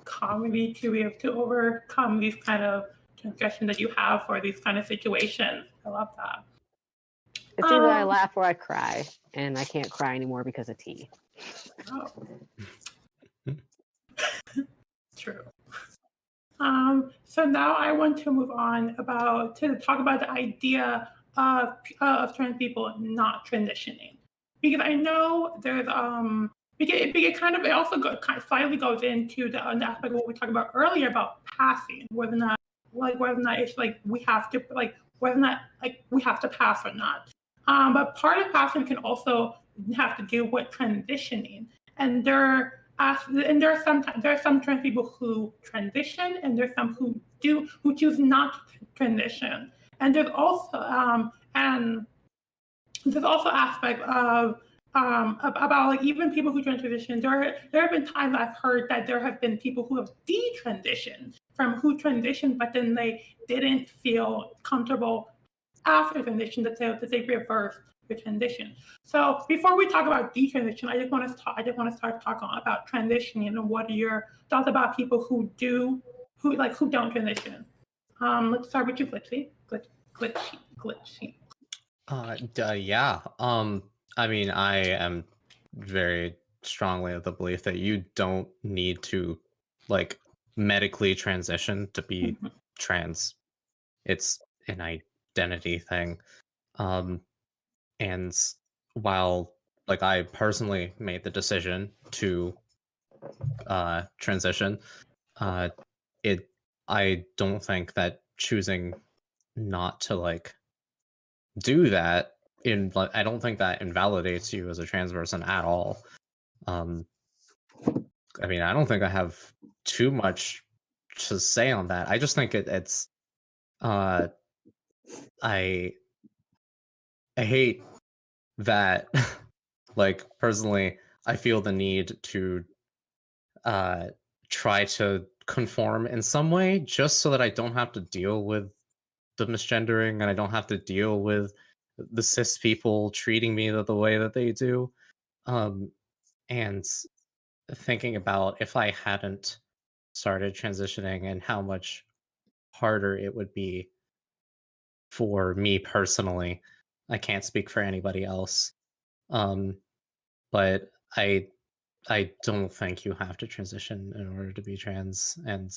comedy to be able to overcome these kind of transgressions that you have for these kind of situations. I love that. It's either I laugh or I cry, and I can't cry anymore because of tea. Oh. True. So now I want to move on to talk about the idea of trans people not transitioning, because I know there's it also kind of slightly goes into the aspect of what we talked about earlier about passing, whether or not it's like we have to pass or not. But part of passing can also have to do with transitioning, and there are some trans people who transition, and there's some who choose not to transition. And there's also aspect of about like even people who transition. There have been times I've heard that there have been people who have detransitioned from who transitioned, but then they didn't feel comfortable after transition that they reversed the transition. So before we talk about detransition, I just want to start talking about transitioning and what are your thoughts about people who don't transition. Let's start with you, Glitchy. Glitchy. Yeah. I mean, I am very strongly of the belief that you don't need to like medically transition to be trans. It's an identity thing. And while like I personally made the decision to transition, I don't think that choosing not to like do that I don't think that invalidates you as a trans person at all. I mean, I don't think I have too much to say on that. I just think it's I hate that like personally I feel the need to try to conform in some way just so that I don't have to deal with the misgendering and I don't have to deal with the cis people treating me the way that they do. And thinking about if I hadn't started transitioning and how much harder it would be for me personally. I can't speak for anybody else. But I don't think you have to transition in order to be trans, and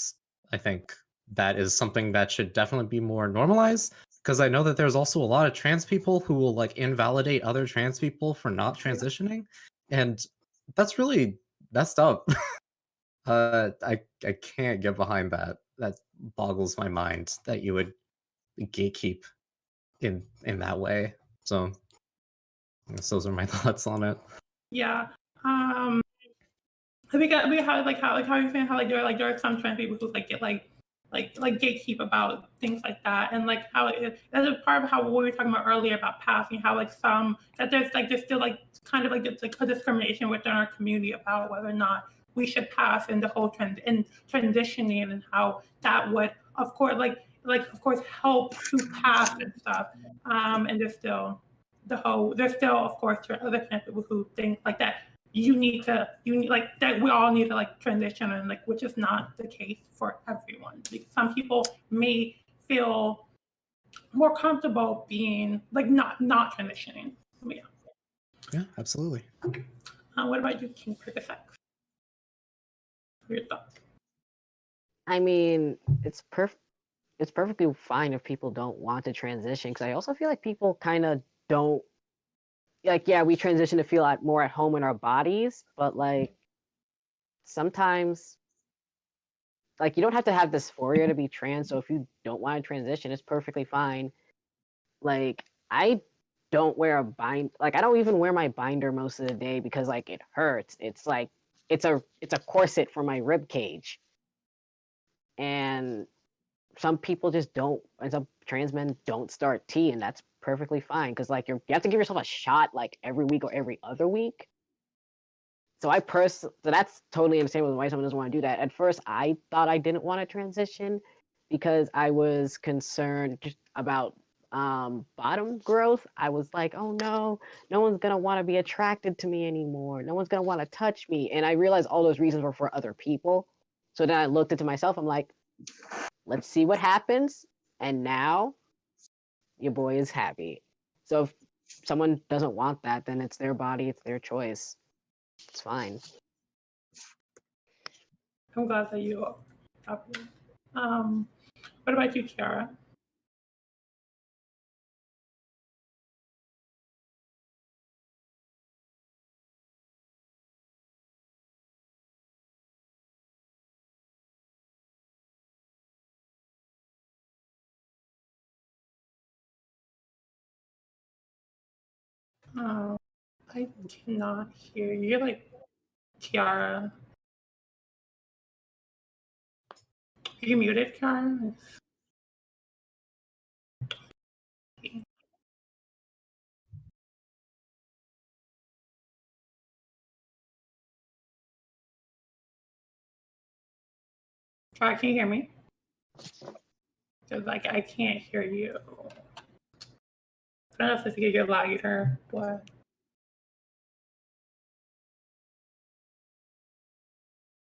I think that is something that should definitely be more normalized, because I know that there's also a lot of trans people who will like invalidate other trans people for not transitioning, and that's really messed up. I can't get behind that. That boggles my mind that you would gatekeep in that way. So I guess those are my thoughts on it. Yeah. I think how you're saying how there are some trans people who like get like gatekeep about things like that, and like how that's a part of how we were talking about earlier about passing, how like there's still like kind of like it's like a discrimination within our community about whether or not we should pass in the whole transitioning, and how that would, of course, of course, help to pass and stuff. And there's still of course other people who think like that you need like that we all need to like transition, and like which is not the case for everyone, because some people may feel more comfortable being like not transitioning. Yeah, absolutely. What about you, King Percocet? Your thoughts? I mean, it's perfectly fine if people don't want to transition, because I also feel like people kind of don't like, yeah, we transition to feel more at home in our bodies, but like sometimes like you don't have to have dysphoria to be trans. So if you don't want to transition, it's perfectly fine. Like I don't wear a like I don't even wear my binder most of the day because like it hurts. It's like it's a corset for my rib cage. And some people just don't, and some trans men don't start T, and that's perfectly fine, because like you have to give yourself a shot like every week or every other week. So so that's totally understandable why someone doesn't want to do that. At first, I thought I didn't want to transition because I was concerned just about bottom growth. I was like, oh no one's gonna want to be attracted to me anymore. No one's gonna want to touch me. And I realized all those reasons were for other people. So then I looked into myself. I'm like, let's see what happens. And now your boy is happy. So if someone doesn't want that, then it's their body, it's their choice. It's fine. I'm glad that you are happy. What about you, Kiara? I cannot hear you. You're like Kiara. Are you muted, Kiara? Kiara, can you hear me? Because like I can't hear you. I don't know if it's because you're louder, but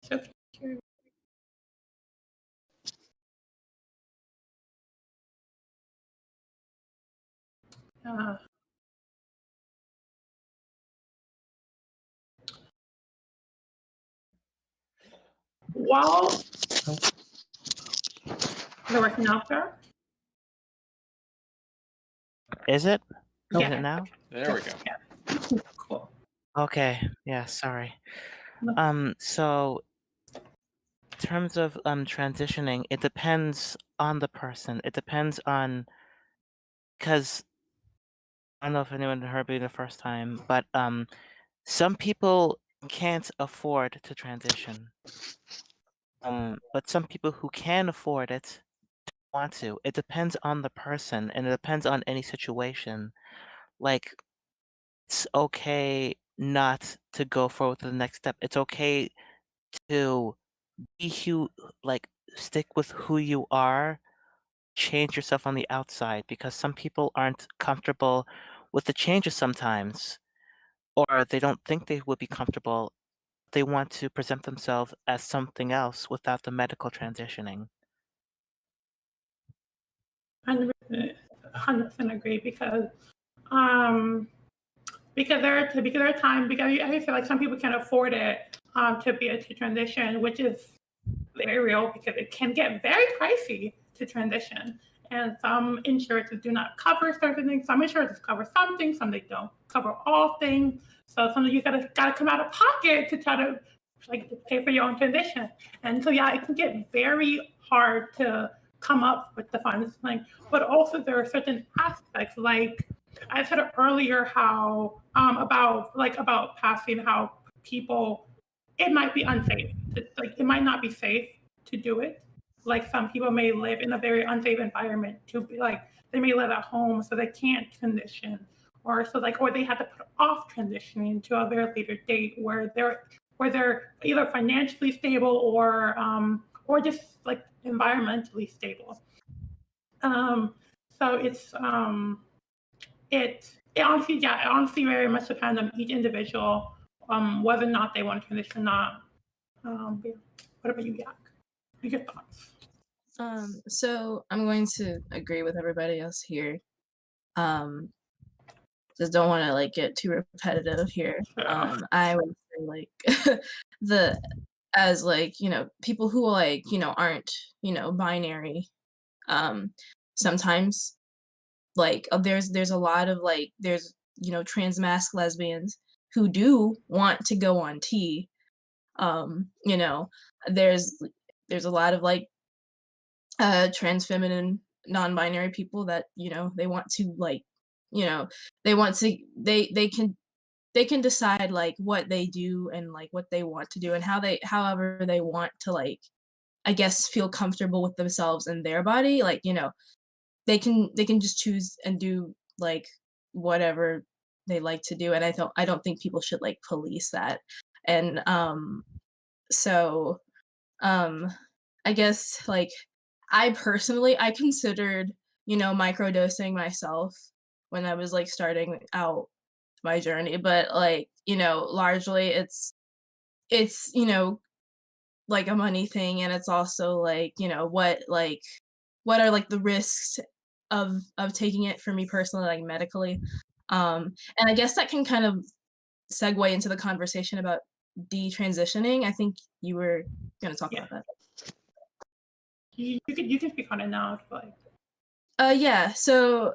it's okay. While they're working out there. Is it? Oh. Is it now? There we go. Yeah. Cool. Okay. Yeah. Sorry. So in terms of transitioning, it depends on the person. It depends on, because I don't know if anyone heard me the first time, but some people can't afford to transition. But some people who can afford it want to. It depends on the person, and it depends on any situation. Like, it's okay not to go forward to the next step. It's okay to be like stick with who you are, change yourself on the outside, because some people aren't comfortable with the changes sometimes, or they don't think they would be comfortable. They want to present themselves as something else without the medical transitioning. 100% agree, because there are times, because I feel like some people can't afford it to transition, which is very real, because it can get very pricey to transition. And some insurances do not cover certain things. Some insurances cover some things, some they don't cover all things. So sometimes you gotta come out of pocket to try to like to pay for your own transition. And so yeah, it can get very hard to come up with the funds. Like, but also there are certain aspects, like I said earlier, how about passing, how people, it might be unsafe. Like it might not be safe to do it. Like some people may live in a very unsafe environment to be like, they may live at home so they can't transition, or they have to put off transitioning to a very later date where where they're either financially stable or just like environmentally stable. So it honestly very much depends on each individual, whether or not they want to transition or not. Yeah. What about you, Yak? What are your thoughts? So I'm going to agree with everybody else here. Just don't want to like get too repetitive here. Yeah. I would say like the as like, you know, people who like, you know, aren't, you know, binary, sometimes like there's a lot of like there's, you know, trans masc lesbians who do want to go on T. You know, there's a lot of like trans feminine non-binary people that, you know, they want to like, you know, they want to they can decide like what they do and like what they want to do and how they however they want to like, I guess, feel comfortable with themselves and their body. Like, you know, they can just choose and do like whatever they like to do. And I don't think people should like police that. And so I guess like I personally I considered, you know, microdosing myself when I was like starting out my journey, but like, you know, largely it's, you know, like a money thing, and it's also like, you know, what are like the risks of taking it for me personally, like medically. And I guess that can kind of segue into the conversation about detransitioning. I think you were gonna talk Yeah. about that. You can speak on it now if you like. Yeah, so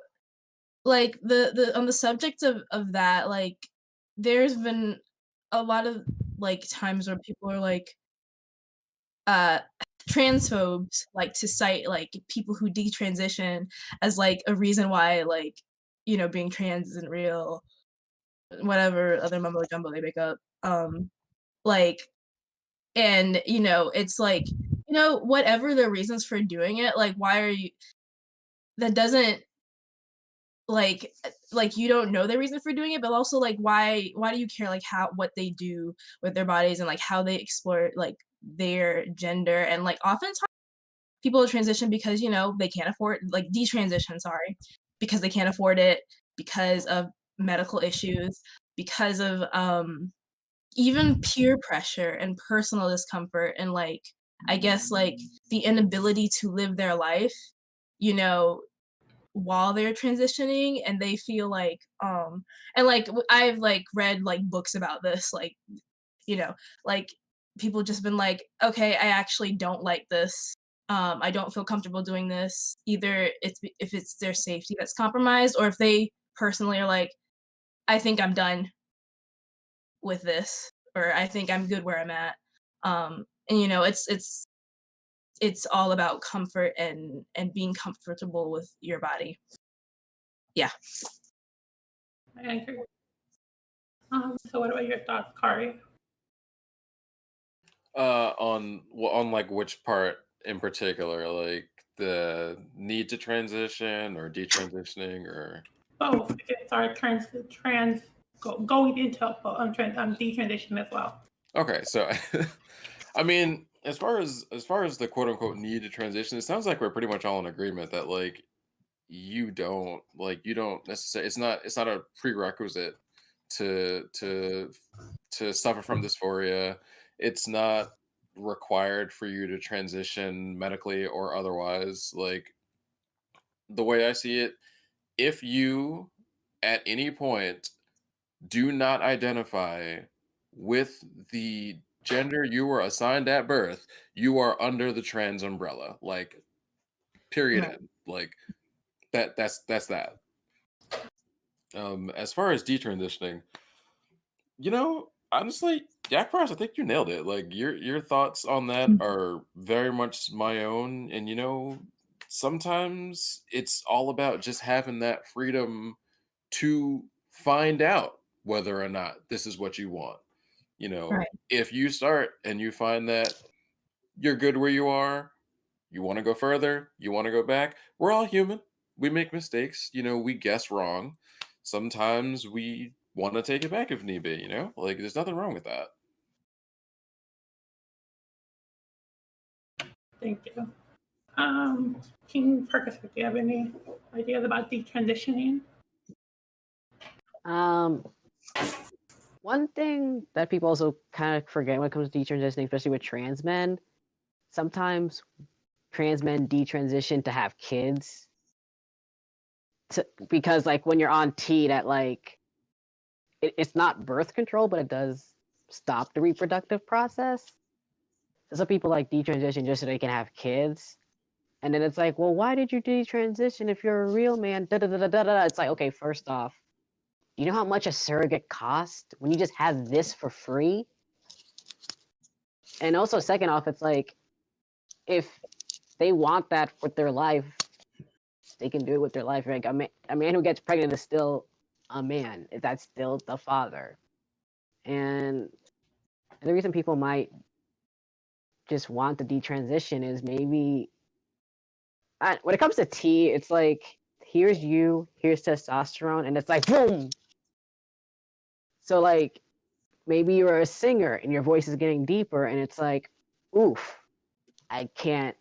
like the on the subject of that, like there's been a lot of like times where people are like uh transphobes like to cite like people who detransition as like a reason why like, you know, being trans isn't real, whatever other mumbo jumbo they make up. Like, and you know, it's like, you know, whatever their reasons for doing it, like why are you that doesn't like you don't know the reason for doing it, but also like why do you care like how what they do with their bodies and like how they explore like their gender. And like oftentimes people transition because, you know, they can't afford like detransition, sorry, because they can't afford it, because of medical issues, because of even peer pressure and personal discomfort, and like I guess like the inability to live their life, you know, while they're transitioning. And they feel like and like I've like read like books about this, like, you know, like people just been like, okay, I actually don't like this, I don't feel comfortable doing this, either it's if it's their safety that's compromised, or if they personally are like, I think I'm done with this, or I think I'm good where I'm at. And you know, it's all about comfort and being comfortable with your body. Yeah. I agree. So what about your thoughts, Kari? On like which part in particular, like the need to transition or detransitioning or Both. We can start going into detransition as well. okay, so I mean, as far as the quote unquote need to transition, it sounds like we're pretty much all in agreement that like you don't necessarily it's not a prerequisite to to suffer from dysphoria. It's not required for you to transition medically or otherwise. Like the way I see it, if you at any point do not identify with the gender you were assigned at birth, you are under the trans umbrella. Like period Right. end. Like that's that. As far as detransitioning, you know, honestly, Jack Frost, I think you nailed it. Like your thoughts on that are very much my own. And you know, sometimes it's all about just having that freedom to find out whether or not this is what you want. You know, Right. if you start and you find that you're good where you are, you want to go further, you want to go back, we're all human. We make mistakes, you know, we guess wrong. Sometimes we want to take it back if need be, you know? Like there's nothing wrong with that. Thank you. King Perkins, do you have any ideas about detransitioning? One thing that people also kind of forget when it comes to detransitioning, especially with trans men, sometimes trans men detransition to have kids. Because like when you're on T, that like it's not birth control, but it does stop the reproductive process. So some people like detransition just so they can have kids. And then it's like, well, why did you detransition if you're a real man? Da da da da da da. It's like, okay, first off, you know how much a surrogate costs when you just have this for free? And also, second off, it's like, if they want that with their life, they can do it with their life. Like a man who gets pregnant is still a man. That's still the father. And the reason people might just want the detransition is maybe when it comes to T, it's like, here's you, here's testosterone, and it's like boom. So like maybe you're a singer and your voice is getting deeper, and it's like, oof, I can't.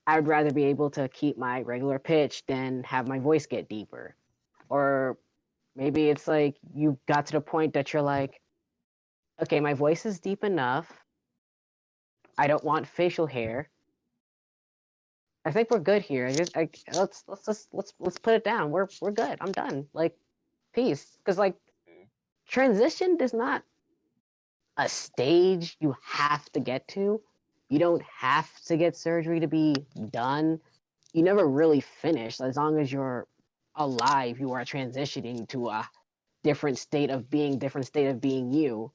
I would rather be able to keep my regular pitch than have my voice get deeper. Or maybe it's like you got to the point that you're like, okay, my voice is deep enough. I don't want facial hair. I think we're good here. Let's put it down. We're good. I'm done. Like, peace. Because like transition is not a stage you have to get to. You don't have to get surgery to be done. You never really finish. As long as you're alive, you are transitioning to a different state of being you.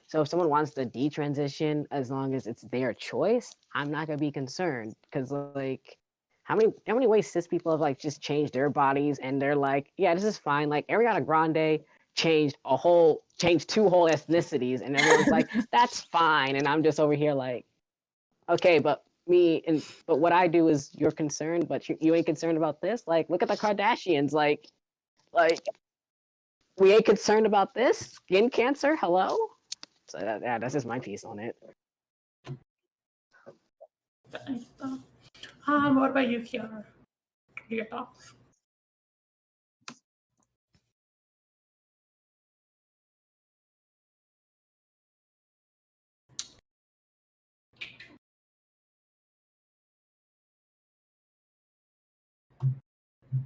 So if someone wants to detransition, as long as it's their choice, I'm not gonna be concerned. Because like how many ways cis people have like just changed their bodies and they're like, yeah, this is fine. Like Ariana Grande changed two whole ethnicities, and everyone's like, that's fine. And I'm just over here like, okay, but what I do is you're concerned, but you ain't concerned about this. Like, look at the Kardashians. Like we ain't concerned about this skin cancer. Hello. So that's just my piece on it. Thanks. What about you, Kiara? What are your thoughts?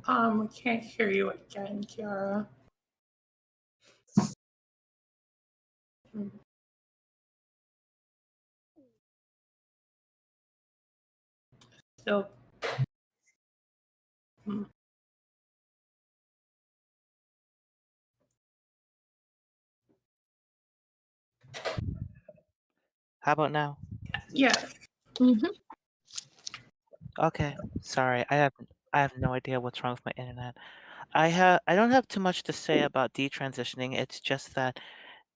We can't hear you again, Kiara. So, How about now? yeah. Okay, sorry. I have no idea what's wrong with my internet. I don't have too much to say about detransitioning. It's just that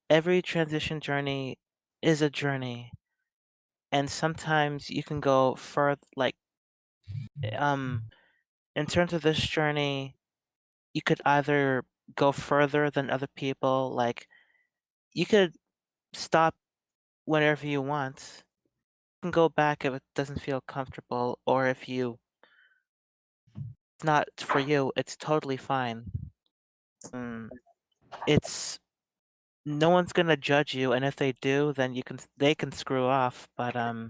every transition journey is a journey, and sometimes you can go further. Like, in terms of this journey, you could either go further than other people. Like, you could stop whenever you want. You can go back if it doesn't feel comfortable, or if it's not for you, it's totally fine. It's no one's gonna judge you, and if they do, then they can screw off. But no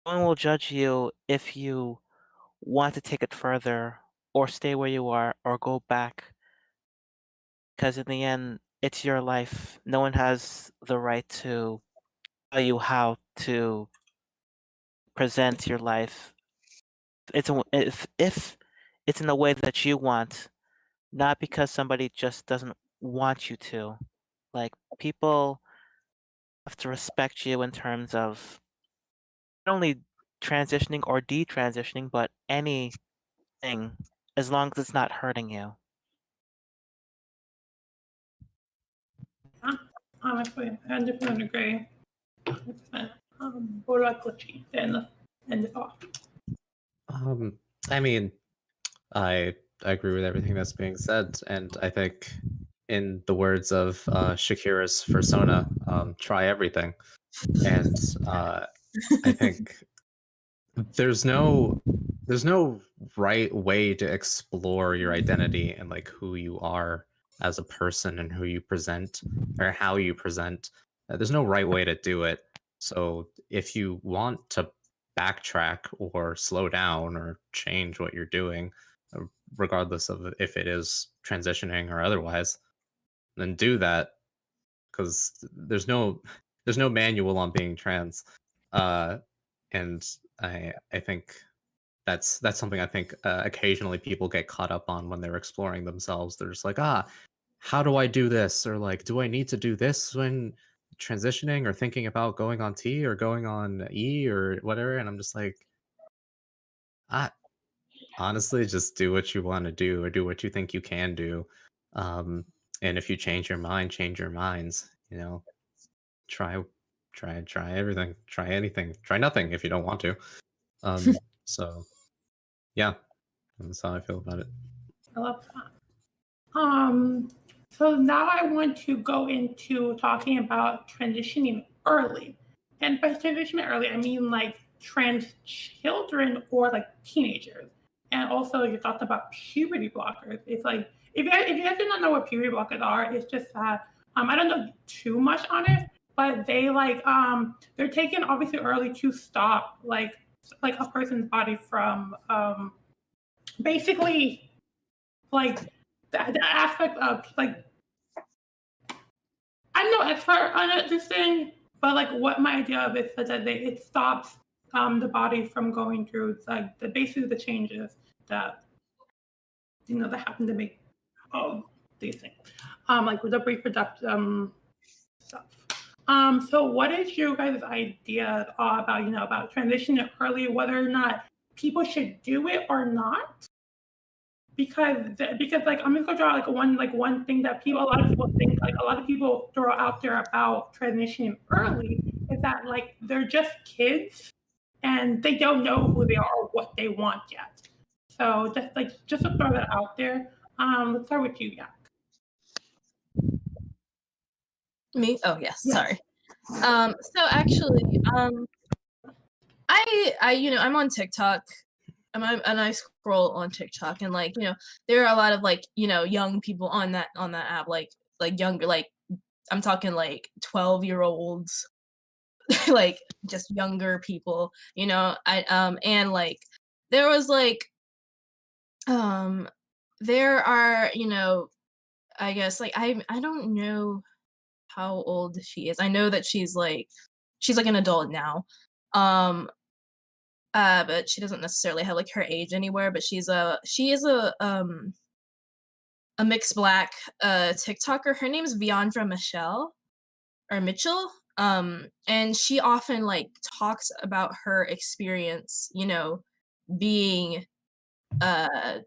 one will judge you if you want to take it further, or stay where you are, or go back. Because in the end, it's your life. No one has the right to tell you how to present your life. If it's in the way that you want, not because somebody just doesn't want you to. Like, people have to respect you in terms of not only transitioning or detransitioning, but anything, as long as it's not hurting you. Honestly, I 100% agree. 100%. What about Glitchy? End it off. I mean, I agree with everything that's being said, and I think, in the words of Shakira's persona, try everything. And I think there's no right way to explore your identity and like who you are as a person and who you present or how you present. There's no right way to do it. So if you want to backtrack or slow down or change what you're doing, regardless of if it is transitioning or otherwise, then do that, because there's no manual on being trans. And I think that's something I think occasionally people get caught up on when they're exploring themselves. They're just like, how do I do this? Or like, do I need to do this when transitioning or thinking about going on T or going on E or whatever? And I'm just like, I honestly just do what you want to do or do what you think you can do. Um, and if you change your mind, change your minds. You know, try try everything, try anything, try nothing if you don't want to. So yeah, that's how I feel about it. I love that. So now I want to go into talking about transitioning early. And by transitioning early, I mean like trans children or like teenagers. And also you talked about puberty blockers. It's like, if you guys do not know what puberty blockers are, it's just that, I don't know too much on it, but they like, they're taken obviously early to stop like a person's body from, basically like the aspect of like, I'm no expert on this thing, but like what my idea of it is that it stops the body from going through like basically the changes that that happen to make these things, like with the reproductive stuff. So what is your guys' idea about about transitioning early, whether or not people should do it or not? Because like I'm just gonna draw one thing that a lot of people think, like a lot of people throw out there about transitioning early is that like they're just kids and they don't know who they are or what they want yet. So just to throw that out there. Let's start with you, Yak. Me? Oh yes, Yes. sorry. So actually, I'm on TikTok. And I scroll on TikTok, and like there are a lot of like young people on that app, like younger, like I'm talking like 12-year-olds, like just younger people. And like there was like there are I guess like I don't know how old she is. I know that she's like an adult now. But she doesn't necessarily have like her age anywhere, but she is a mixed black TikToker. Her name is Viandra Mitchell. And she often like talks about her experience, being a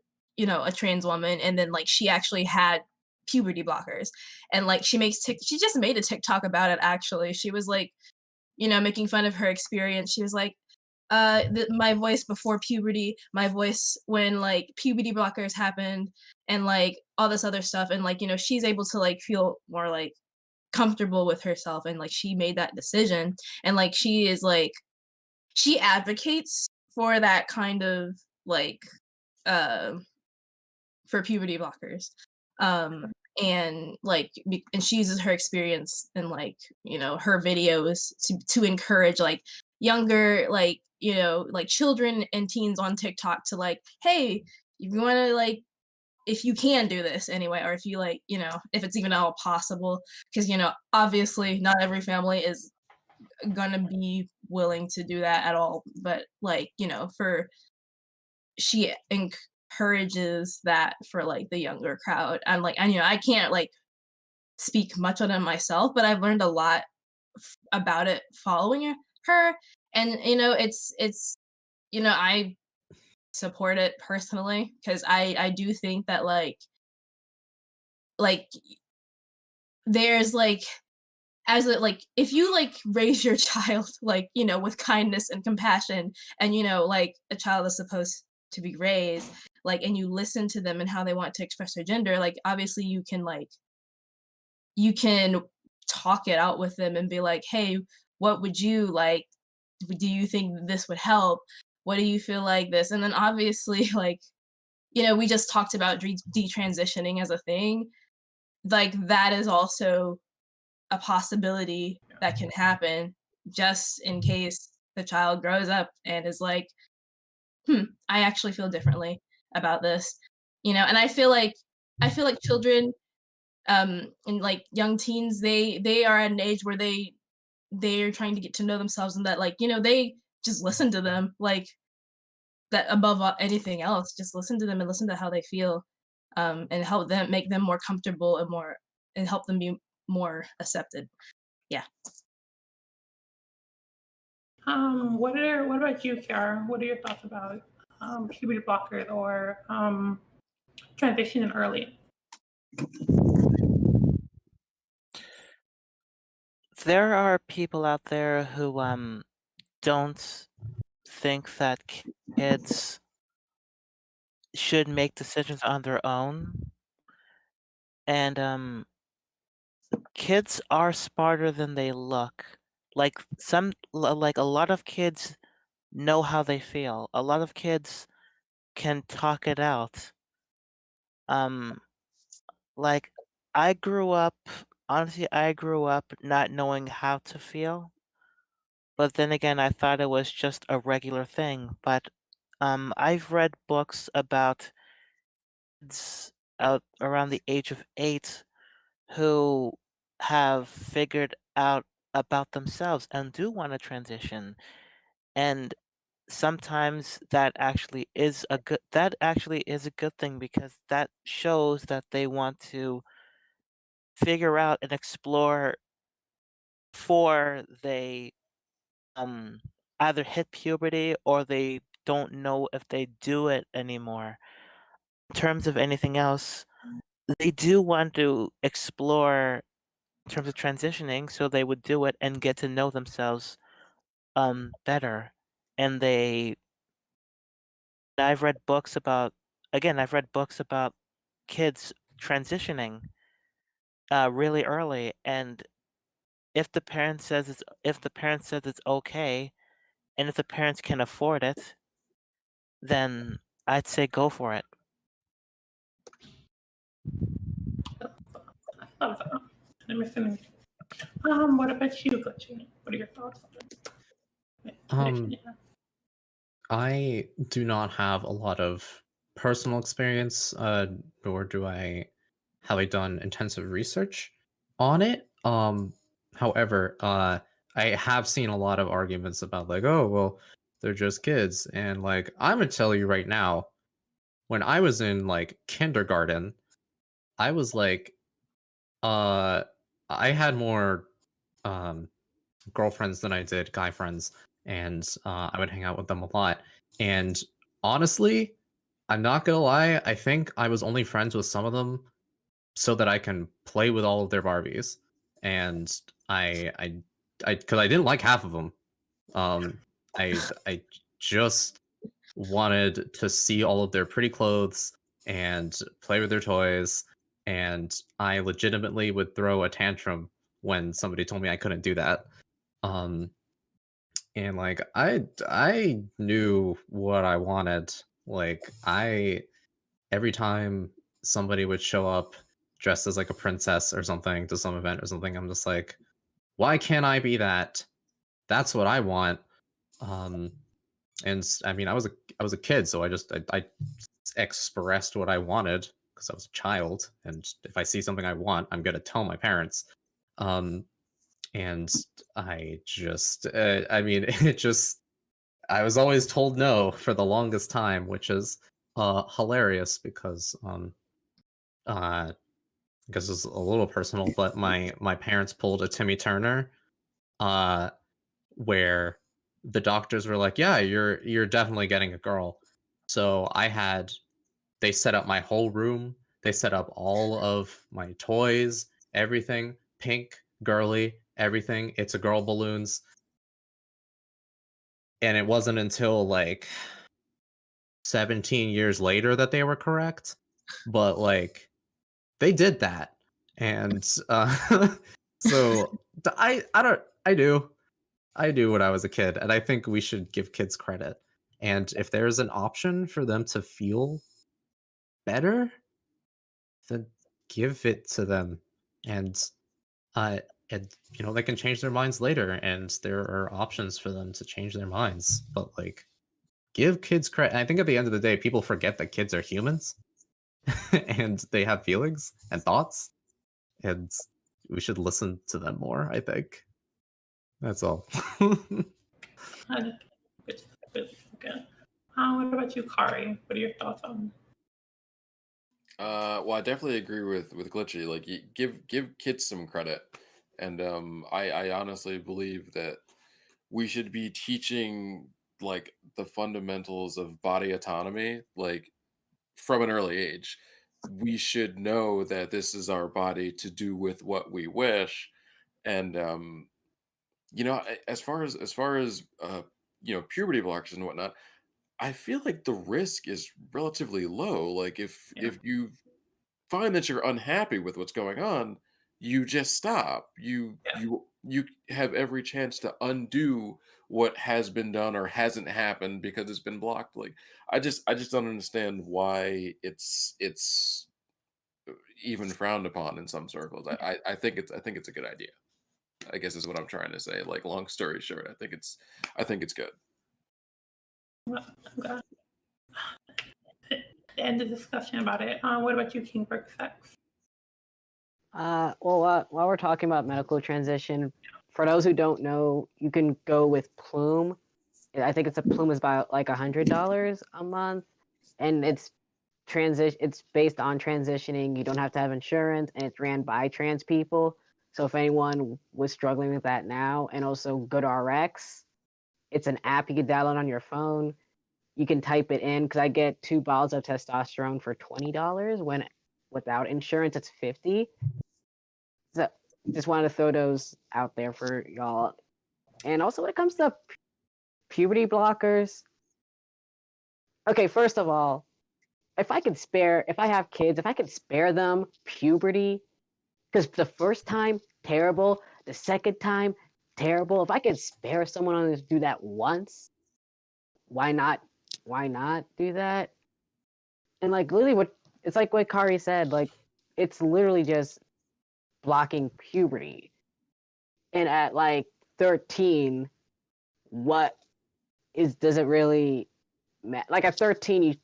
trans woman, and then like she actually had puberty blockers, and like she just made a TikTok about it. Actually, she was like making fun of her experience. She was like, my voice before puberty, my voice when like puberty blockers happened, and like all this other stuff, and like she's able to like feel more like comfortable with herself, and like she made that decision, and like she advocates for that kind of like for puberty blockers, and like and she uses her experience and like her videos to encourage like younger like like children and teens on TikTok to like, hey, if you want to like, if you can do this anyway, or if you like if it's even at all possible, because obviously not every family is gonna be willing to do that at all, but like she encourages that for like the younger crowd. And like I can't like speak much on it myself, but I've learned a lot about it following her, and it's I support it personally, because I do think that like there's like, as it like, if you like raise your child like with kindness and compassion, and like a child is supposed to be raised like, and you listen to them and how they want to express their gender, like obviously you can talk it out with them and be like, hey, what would you like, do you think this would help? what do you feel like this? And then obviously, like, you know, we just talked about detransitioning as a thing. Like, that is also a possibility that can happen just in case the child grows up and is like, I actually feel differently about this. You know, and I feel like children and like young teens, they are at an age where they're trying to get to know themselves, and that, like, you know, they just listen to them, like, that above anything else, just listen to them and listen to how they feel, and help them, make them more comfortable and more, and help them be more accepted. Yeah. What about you, Kiara? What are your thoughts about puberty blockers or transition early? There are people out there who don't think that kids should make decisions on their own, and kids are smarter than they look. Like like a lot of kids know how they feel. A lot of kids can talk it out. Um, like I grew up not knowing how to feel, but then again, I thought it was just a regular thing. But I've read books about kids out around the age of 8 who have figured out about themselves and do want to transition. And sometimes that actually is a good thing, because that shows that they want to figure out and explore before they um either hit puberty or they don't know if they do it anymore. In terms of anything else, they do want to explore in terms of transitioning, so they would do it and get to know themselves better. And I've read books about kids transitioning really early, and if the parent says it's okay, and if the parents can afford it, then I'd say go for it. I love that. I'm listening. What about you, Glitchy? What are your thoughts on it? I do not have a lot of personal experience, nor have I done intensive research on it. However, I have seen a lot of arguments about like, oh, well, they're just kids, and like I'm gonna tell you right now, when I was in like kindergarten, I was like, uh, I had more um girlfriends than I did guy friends, and I would hang out with them a lot. And honestly, I'm not gonna lie, I think I was only friends with some of them so that I can play with all of their Barbies. And because I didn't like half of them. I just wanted to see all of their pretty clothes and play with their toys. And I legitimately would throw a tantrum when somebody told me I couldn't do that. Um, and like I knew what I wanted. Like I every time somebody would show up dressed as like a princess or something to some event or something, I'm just like, why can't I be that? That's what I want. Um, and I mean, I was a kid, so I expressed what I wanted because I was a child, and if I see something I want, I'm gonna tell my parents. Um, and I mean, it just I was always told no for the longest time, which is hilarious uh because it's a little personal, but my parents pulled a Timmy Turner, uh, where the doctors were like, "Yeah, you're definitely getting a girl." So they set up my whole room. They set up all of my toys, everything, pink, girly, everything. It's a girl balloons. And it wasn't until like 17 years later that they were correct. But like they did that. And so I do. I do when I was a kid, and I think we should give kids credit. And if there's an option for them to feel better, then give it to them. And they can change their minds later, and there are options for them to change their minds. But like, give kids credit. I think at the end of the day, people forget that kids are humans and they have feelings and thoughts, and we should listen to them more, I think. That's all. Good. What about you, Kari? What are your thoughts on? Well, I definitely agree with Glitchy. Like, give kids some credit, and I honestly believe that we should be teaching like the fundamentals of body autonomy, like from an early age. We should know that this is our body to do with what we wish, and as far as puberty blockers and whatnot, I feel like the risk is relatively low. Like Yeah. if you find that you're unhappy with what's going on, you just stop. You have every chance to undo what has been done or hasn't happened because it's been blocked. Like I just don't understand why it's even frowned upon in some circles. I think it's a good idea. I guess is what I'm trying to say. Like, long story short, I think it's good. Okay. End the discussion about it. What about you, King Brick Sex? While we're talking about medical transition, for those who don't know, you can go with Plume. I think Plume is about like $100 a month, and it's based on transitioning. You don't have to have insurance, and it's ran by trans people. So if anyone was struggling with that now, and also GoodRx, it's an app you can download on your phone. You can type it in, because I get 2 bottles of testosterone for $20 when without insurance it's $50. So just wanted to throw those out there for y'all. And also when it comes to puberty blockers, okay, first of all, if I have kids, if I could spare them puberty, because the first time, terrible, the second time, terrible. If I could spare someone to do that once, why not do that? And like literally it's like what Kari said, like it's literally just blocking puberty. And at like 13, does it really matter? Like at 13,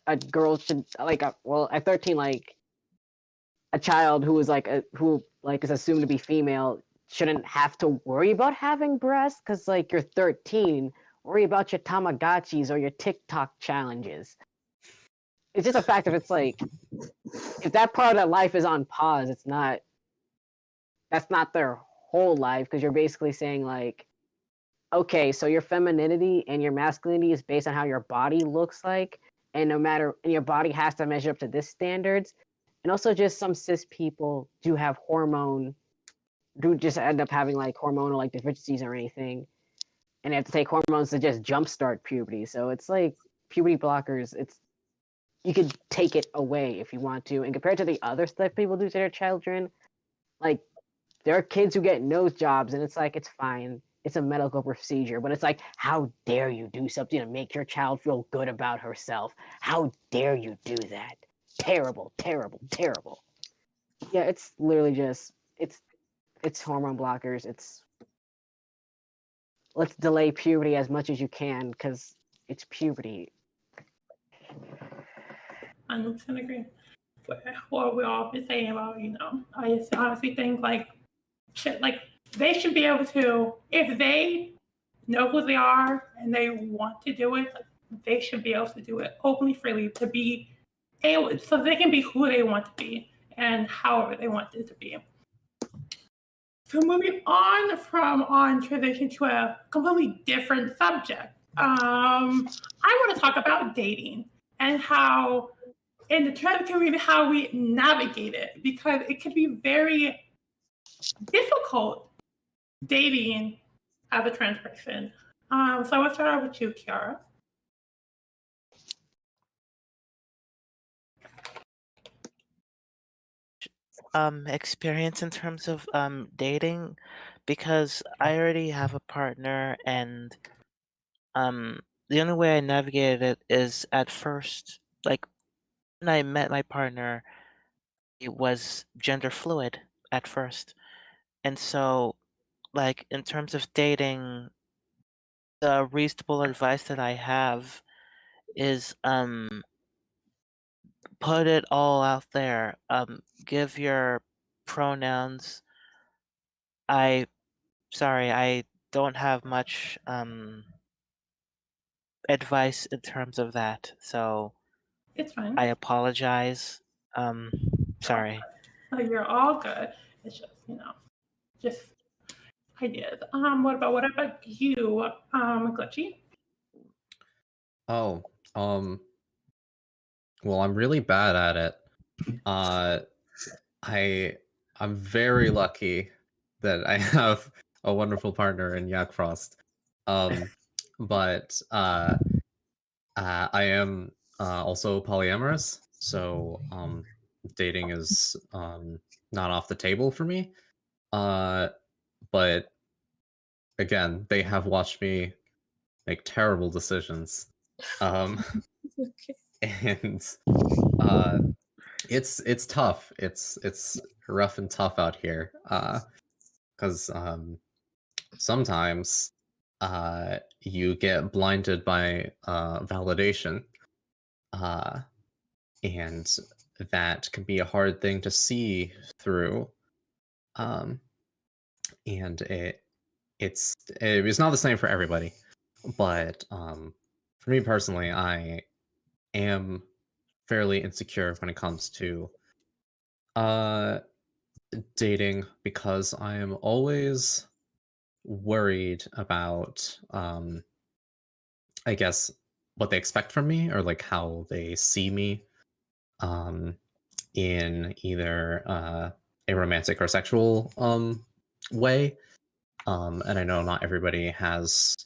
a girl should at 13, like a child who is is assumed to be female shouldn't have to worry about having breasts, because like you're 13. Worry about your Tamagotchis or your TikTok challenges. It's just a fact if it's like, if that part of their life is on pause, that's not their whole life, because you're basically saying like, okay, so your femininity and your masculinity is based on how your body looks like, and your body has to measure up to this standards. And also just some cis people do just end up having like hormonal like deficiencies or anything, and they have to take hormones to just jumpstart puberty. So it's like puberty blockers, you could take it away if you want to. And compared to the other stuff people do to their children, like there are kids who get nose jobs, and it's like, it's fine. It's a medical procedure, but it's like, how dare you do something to make your child feel good about herself? How dare you do that? Terrible, terrible, terrible. Yeah, it's literally just, it's hormone blockers. Let's delay puberty as much as you can, because it's puberty. 100% agree. What we all been saying about, I just honestly think like they should be able to, if they know who they are and they want to do it, they should be able to do it openly, freely, to be able, so they can be who they want to be and however they want it to be. So moving on transition to a completely different subject. I want to talk about dating and how in the trans community, how we navigate it, because it can be very difficult dating as a trans person. So I want to start out with you, Kiara. Experience in terms of dating, because I already have a partner, and the only way I navigated it is at first, like when I met my partner, it was gender fluid at first. And so, like, in terms of dating, the reasonable advice that I have is put it all out there. Give your pronouns. I sorry, I don't have much advice in terms of that. So It's fine. I apologize. Sorry. No, you're all good. It's just, just ideas. What about you, Glitchy? Oh, well, I'm really bad at it. I'm very lucky that I have a wonderful partner in Yak Frost. But I am also polyamorous, so dating is not off the table for me. But again, they have watched me make terrible decisions. Okay. And it's tough. It's rough and tough out here. Because sometimes you get blinded by validation, and that can be a hard thing to see through. And it's not the same for everybody, but for me personally, I am fairly insecure when it comes to dating because I am always worried about I guess what they expect from me or like how they see me um in either a romantic or sexual way. And I know not everybody has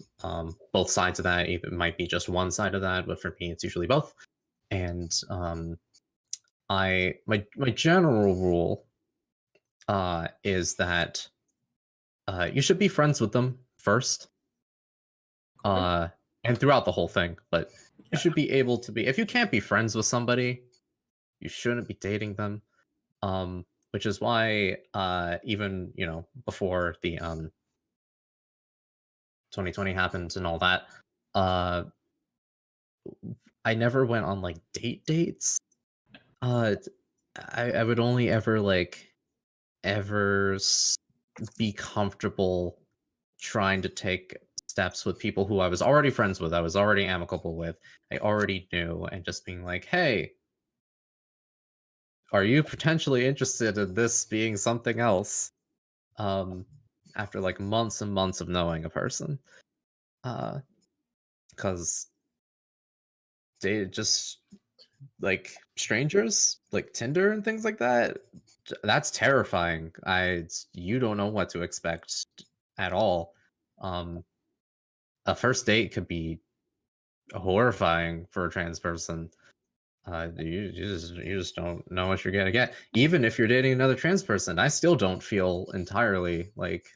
both sides of that. It might be just one side of that, but for me it's usually both. And my general rule is that you should be friends with them first, and throughout the whole thing. But you should be able to be. If you can't be friends with somebody, you shouldn't be dating them. Which is why even before the 2020 happened and all that, I never went on like dates. I would only ever be comfortable trying to take steps with people who I was already friends with, I was already amicable with, I already knew, and just being like, hey, are you potentially interested in this being something else? After like months and months of knowing a person. Because they just like strangers, like Tinder and things like that, that's terrifying. You don't know what to expect at all. A first date could be horrifying for a trans person. You just don't know what you're gonna get. Even if you're dating another trans person, I still don't feel entirely like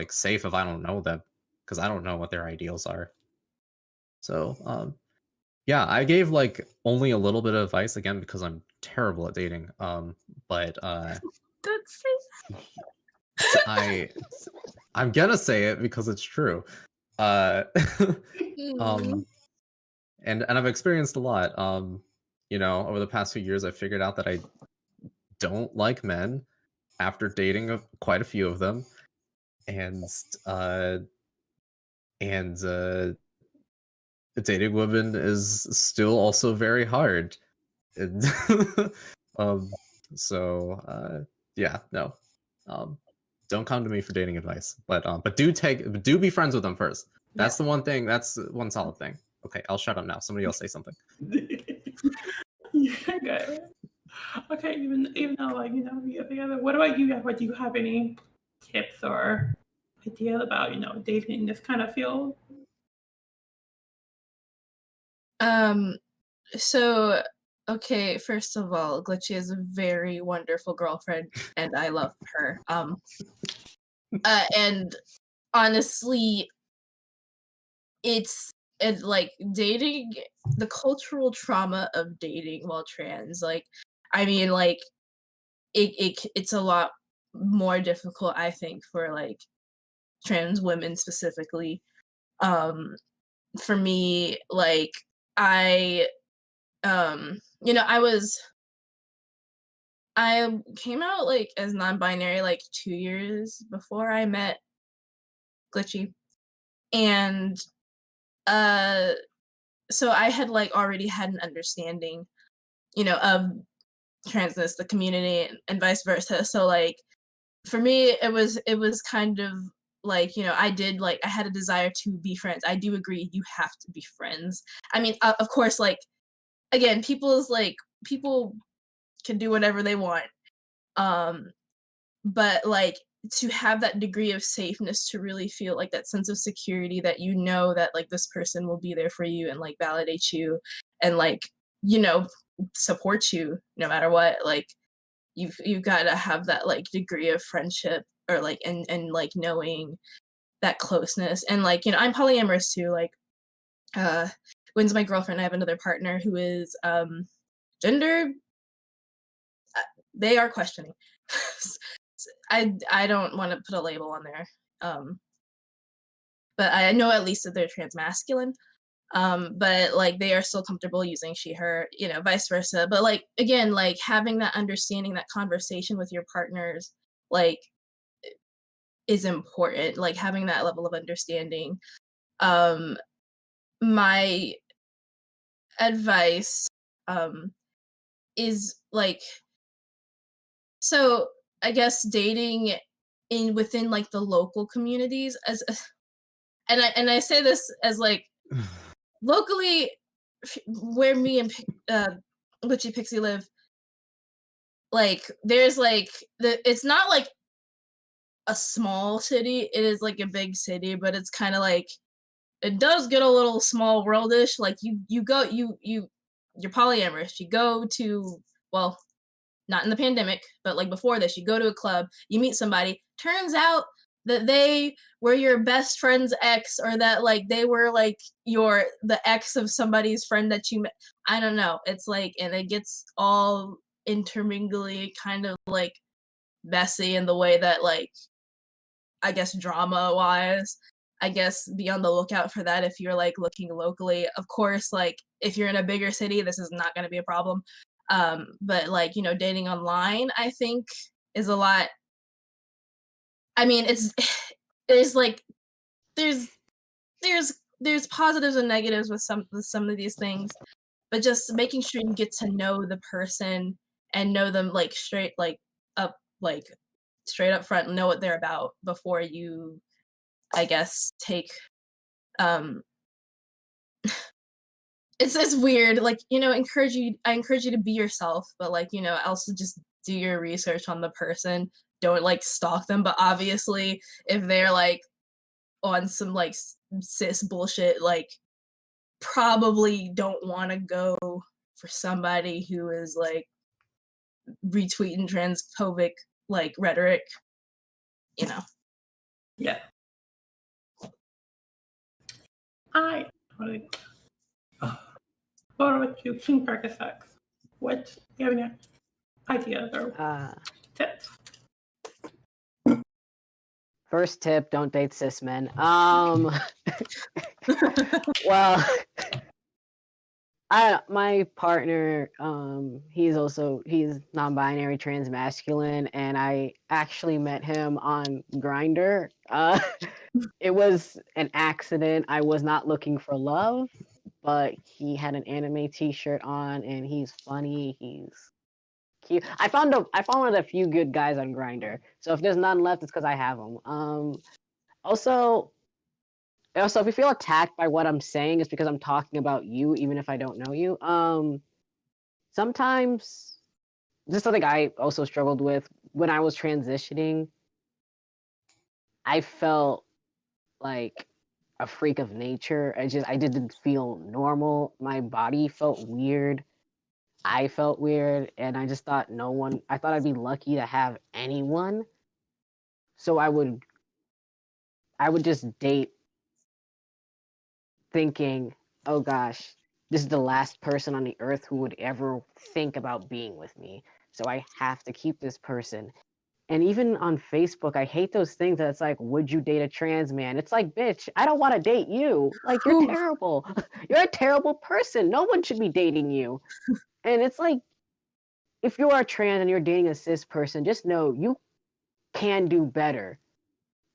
safe if I don't know them, because I don't know what their ideals are. So yeah, I gave like only a little bit of advice again because I'm terrible at dating. But Don't say I'm gonna say it because it's true. that. And I've experienced a lot. Over the past few years, I figured out that I don't like men after dating quite a few of them, and dating women is still also very hard. And um, so yeah, no, don't come to me for dating advice, but do be friends with them first. That's the one thing. That's one solid thing. Okay, I'll shut up now. Somebody else say something. Okay. Okay, even though the other. What about you? Do you have any tips or ideas about dating in this kind of field? So okay, first of all, Glitchy is a very wonderful girlfriend, and I love her. And honestly, like dating, the cultural trauma of dating while trans, like, I mean, like, it's a lot more difficult, I think, for like trans women specifically. For me, like, I you know, I came out like as non-binary like 2 years before I met Glitchy. And uh so I had like already had an understanding, you know, of transness, the community, and vice versa. So like for me it was kind of like, you know, I had a desire to be friends. I do agree you have to be friends. I mean, of course, like, again, people can do whatever they want. Um but like to have that degree of safeness, to really feel like that sense of security that you know that like this person will be there for you and like validate you and like, you know, support you no matter what, like you've got to have that like degree of friendship, or like and like knowing that closeness. And like, you know, I'm polyamorous too. Like uh Wynn's my girlfriend. I have another partner who is gender, they are questioning. I don't want to put a label on there. But I know at least that they're trans masculine. But like they are still comfortable using she, her, you know, vice versa. But like again, like having that understanding, that conversation with your partners, like is important. Like having that level of understanding. My advice is like, so I guess dating in within like the local communities, as and I say this as like locally, where me and Glitchy Pixie live, like there's like it's not like a small city, it is like a big city, but it's kind of like it does get a little small worldish. Like you're polyamorous, you go to, well, not in the pandemic, but like before this, you go to a club, you meet somebody, turns out that they were your best friend's ex, or that like they were like the ex of somebody's friend that you met. I don't know. It's like, and it gets all intermingly kind of like messy in the way that, like, I guess drama wise, I guess be on the lookout for that if you're like looking locally. Of course, like if you're in a bigger city, this is not going to be a problem. But like, you know, dating online, I think is a lot. I mean, it's there's like there's there's positives and negatives with some of these things, but just making sure you get to know the person and know them like like straight up front, know what they're about before you, I guess, take um it's weird, like, you know, I encourage you to be yourself, but like, you know, also just do your research on the person. Don't like stalk them, but obviously if they're like on some like cis bullshit, like probably don't want to go for somebody who is like retweeting transphobic like rhetoric, you know. Yeah. I totally. What about you, King Percocet? What do you have any ideas or tips? First tip: don't date cis men. Well, my partner, he's non-binary, trans masculine, and I actually met him on Grindr. It was an accident. I was not looking for love, but he had an anime T-shirt on, and he's funny. He's cute. I found one of the few good guys on Grindr. So if there's none left, it's because I have them. Also, if you feel attacked by what I'm saying, it's because I'm talking about you, even if I don't know you. Sometimes this is something I also struggled with when I was transitioning. I felt like a freak of nature. I didn't feel normal. My body felt weird. I felt weird, and I just thought I thought I'd be lucky to have anyone. So I would just date thinking, oh gosh, this is the last person on the earth who would ever think about being with me. So I have to keep this person. And even on Facebook, I hate those things that's like, would you date a trans man? It's like, bitch, I don't want to date you. Like, you're Ooh. terrible. You're a terrible person. No one should be dating you. And it's like, if you are trans and you're dating a cis person, just know you can do better.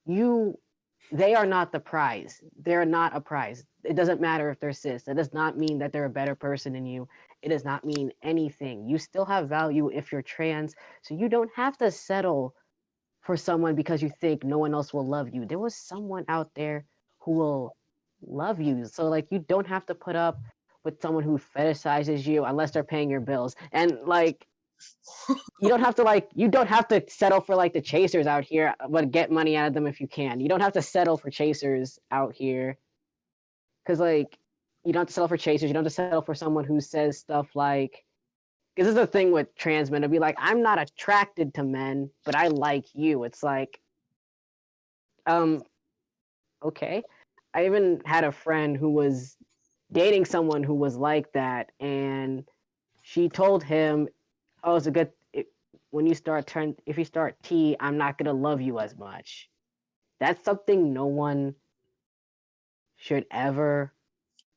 They are not the prize. They're not a prize. It doesn't matter if they're cis. That does not mean that they're a better person than you. It does not mean anything. You still have value if you're trans. So you don't have to settle for someone because you think no one else will love you. There was someone out there who will love you. So like you don't have to put up with someone who fetishizes you unless they're paying your bills. And like you don't have to settle for like the chasers out here, but get money out of them if you can. You don't have to settle for chasers out here. Cause like you don't have to settle for chasers, you don't have to settle for someone who says stuff like, because this is the thing with trans men, to be like, I'm not attracted to men, but I like you. It's like, okay. I even had a friend who was dating someone who was like that, and she told him, "Oh, it's a good when you if you start T, I'm not gonna love you as much." That's something no one should ever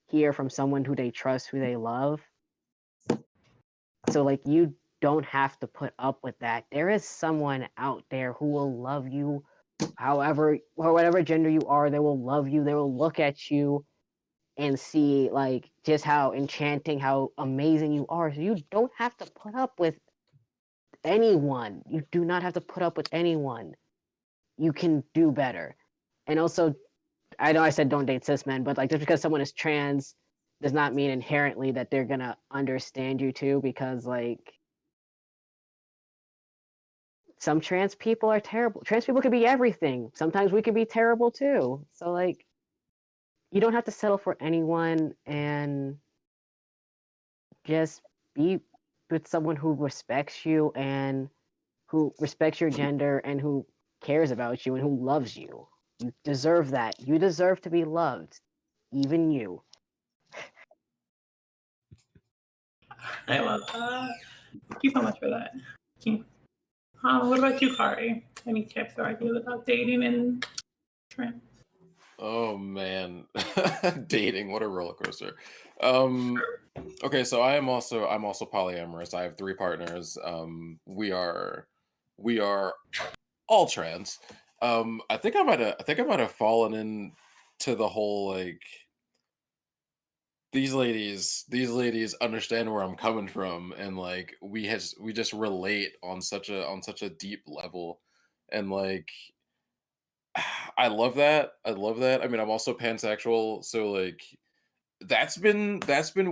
hear from someone who they trust, who they love. So like you don't have to put up with that. There is someone out there who will love you however or whatever gender you are, they will love you. They will look at you and see like just how enchanting, how amazing you are. So you don't have to put up with anyone. You do not have to put up with anyone. You can do better. And also, I know I said don't date cis men, but like just because someone is trans does not mean inherently that they're gonna understand you too, because like some trans people are terrible. Trans people could be everything. Sometimes we can be terrible too. So like you don't have to settle for anyone, and just be with someone who respects you and who respects your gender and who cares about you and who loves you. You deserve that. You deserve to be loved. Even you. I love that. Thank you so much for that. What about you, Kari? Any tips or ideas about dating and trans? Oh man, dating, what a roller coaster. Okay, so I'm also polyamorous. I have 3 partners. We are all trans. I think I might have fallen into the whole like these ladies understand where I'm coming from, and like we just relate on such a deep level, and like I love that. I love that. I mean, I'm also pansexual, so like that's been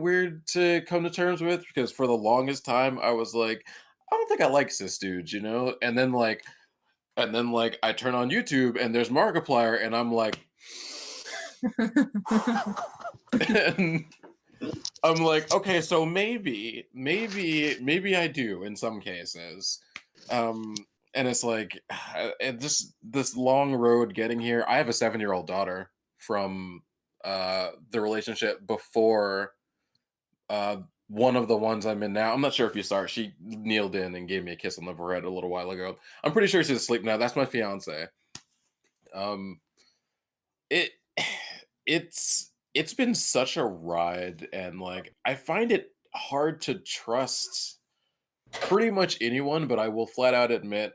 weird to come to terms with, because for the longest time I was like, I don't think I like cis dudes, and then I turn on YouTube and there's Markiplier and I'm like and I'm like, okay, so maybe I do in some cases. Um and it's like this long road getting here. I have a 7-year-old daughter from the relationship before one of the ones I'm in now. I'm not sure if you saw her. She kneeled in and gave me a kiss on the forehead a little while ago. I'm pretty sure she's asleep now. That's my fiance. Um it it's been such a ride, and like I find it hard to trust pretty much anyone, but I will flat out admit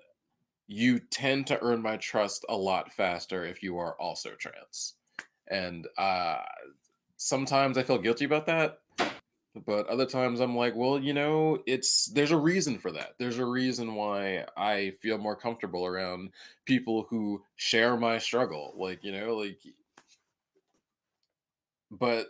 you tend to earn my trust a lot faster if you are also trans. And sometimes I feel guilty about that, but other times I'm like, well, there's a reason for that. There's a reason why I feel more comfortable around people who share my struggle. But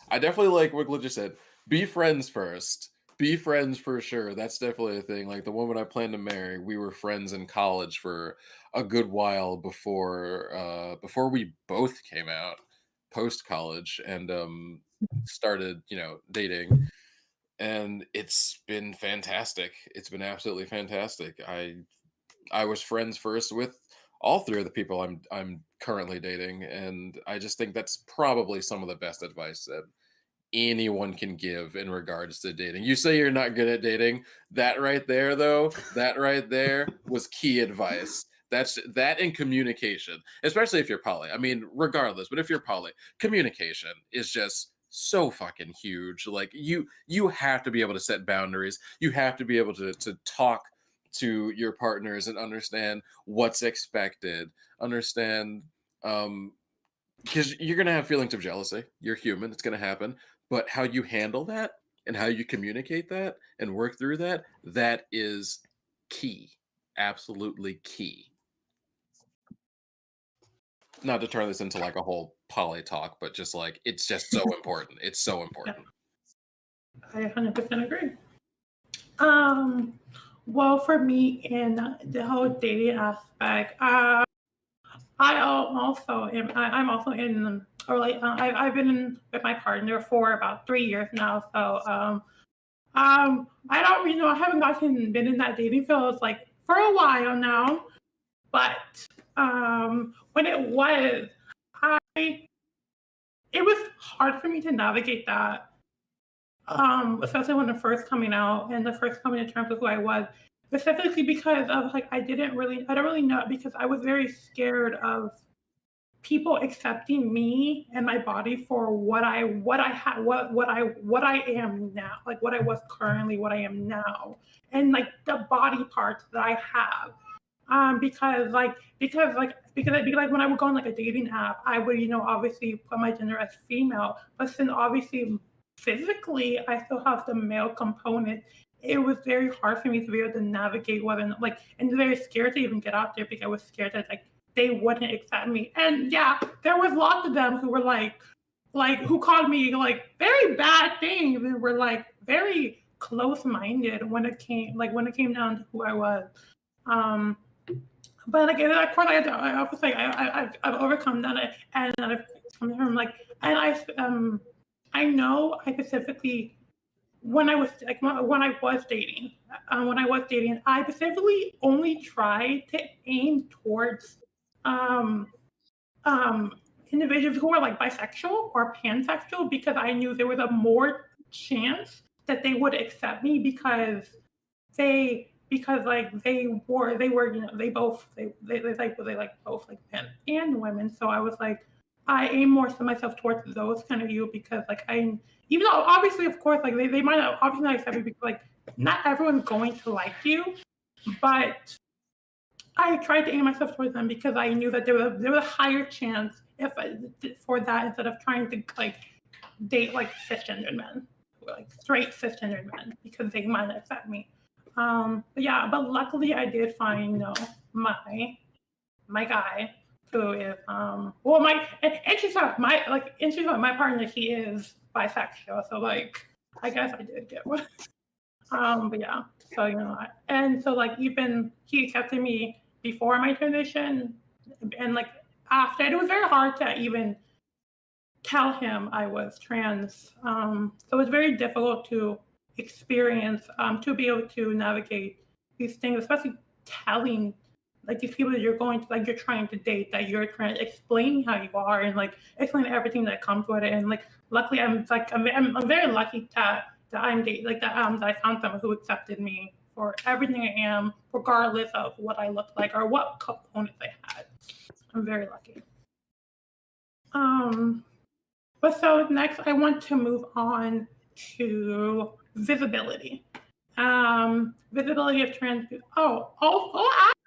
I definitely like what Glitch just said. Be friends first. Be friends for sure. That's definitely a thing. Like the woman I plan to marry, we were friends in college for a good while before we both came out post college and started, dating. And it's been fantastic. It's been absolutely fantastic. I was friends first with all three of the people I'm currently dating, and I just think that's probably some of the best advice that anyone can give in regards to dating. You say you're not good at dating. That right there, though, that right there was key advice. That in communication, especially if you're poly. I mean, regardless, but if you're poly, communication is just so fucking huge. Like you have to be able to set boundaries. You have to be able to talk to your partners and understand what's expected. Understand because you're going to have feelings of jealousy. You're human. It's going to happen. But how you handle that and how you communicate that and work through that, that is key. Absolutely key. Not to turn this into like a whole poly talk, but just like, it's just so important. It's so important. I 100% agree. Well, for me in the whole dating aspect, I'm also in I've been with my partner for about 3 years now. So I don't really know. I haven't been in that dating field like for a while now. But when it was hard for me to navigate that. Especially when the first coming out and the first coming to terms with who I was, specifically because of like I don't really know, because I was very scared of people accepting me and my body for what I am now, like what I was currently, what I am now, and like the body parts that I have. Because when I would go on like a dating app, I would, obviously put my gender as female, but then obviously physically I still have the male component. It was very hard for me to be able to navigate and very scared to even get out there because I was scared that like they wouldn't accept me. And yeah, there was lots of them who were like who called me like very bad things and were like very close-minded when it came down to who I was. But like, and of course, I was like, I've overcome that, and I've come from like, and I know I specifically when I was dating, I specifically only tried to aim towards individuals who were like bisexual or pansexual because I knew there was a more chance that they would accept me because they were they like both like men and women. So I was like, I aim more to myself towards those kind of you because like even though obviously of course like they might not obviously not accept me because like not everyone's going to like you, but I tried to aim myself towards them because I knew that there was a higher chance for that instead of trying to like date like cisgendered men, like straight cisgendered men because they might not accept me. But luckily I did find my guy who is my partner, he is bisexual, so like I guess I did get one. And so like even he accepted me before my transition and like after it was very hard to even tell him I was trans. So it's very difficult to experience, to be able to navigate these things, especially telling like these people that you're trying to date that you're trans, explaining how you are and like explaining everything that comes with it. And like luckily I'm very lucky that I'm dating that I found someone who accepted me for everything I am, regardless of what I look like or what components I had. I'm very lucky. But so next I want to move on to visibility. Visibility of trans people.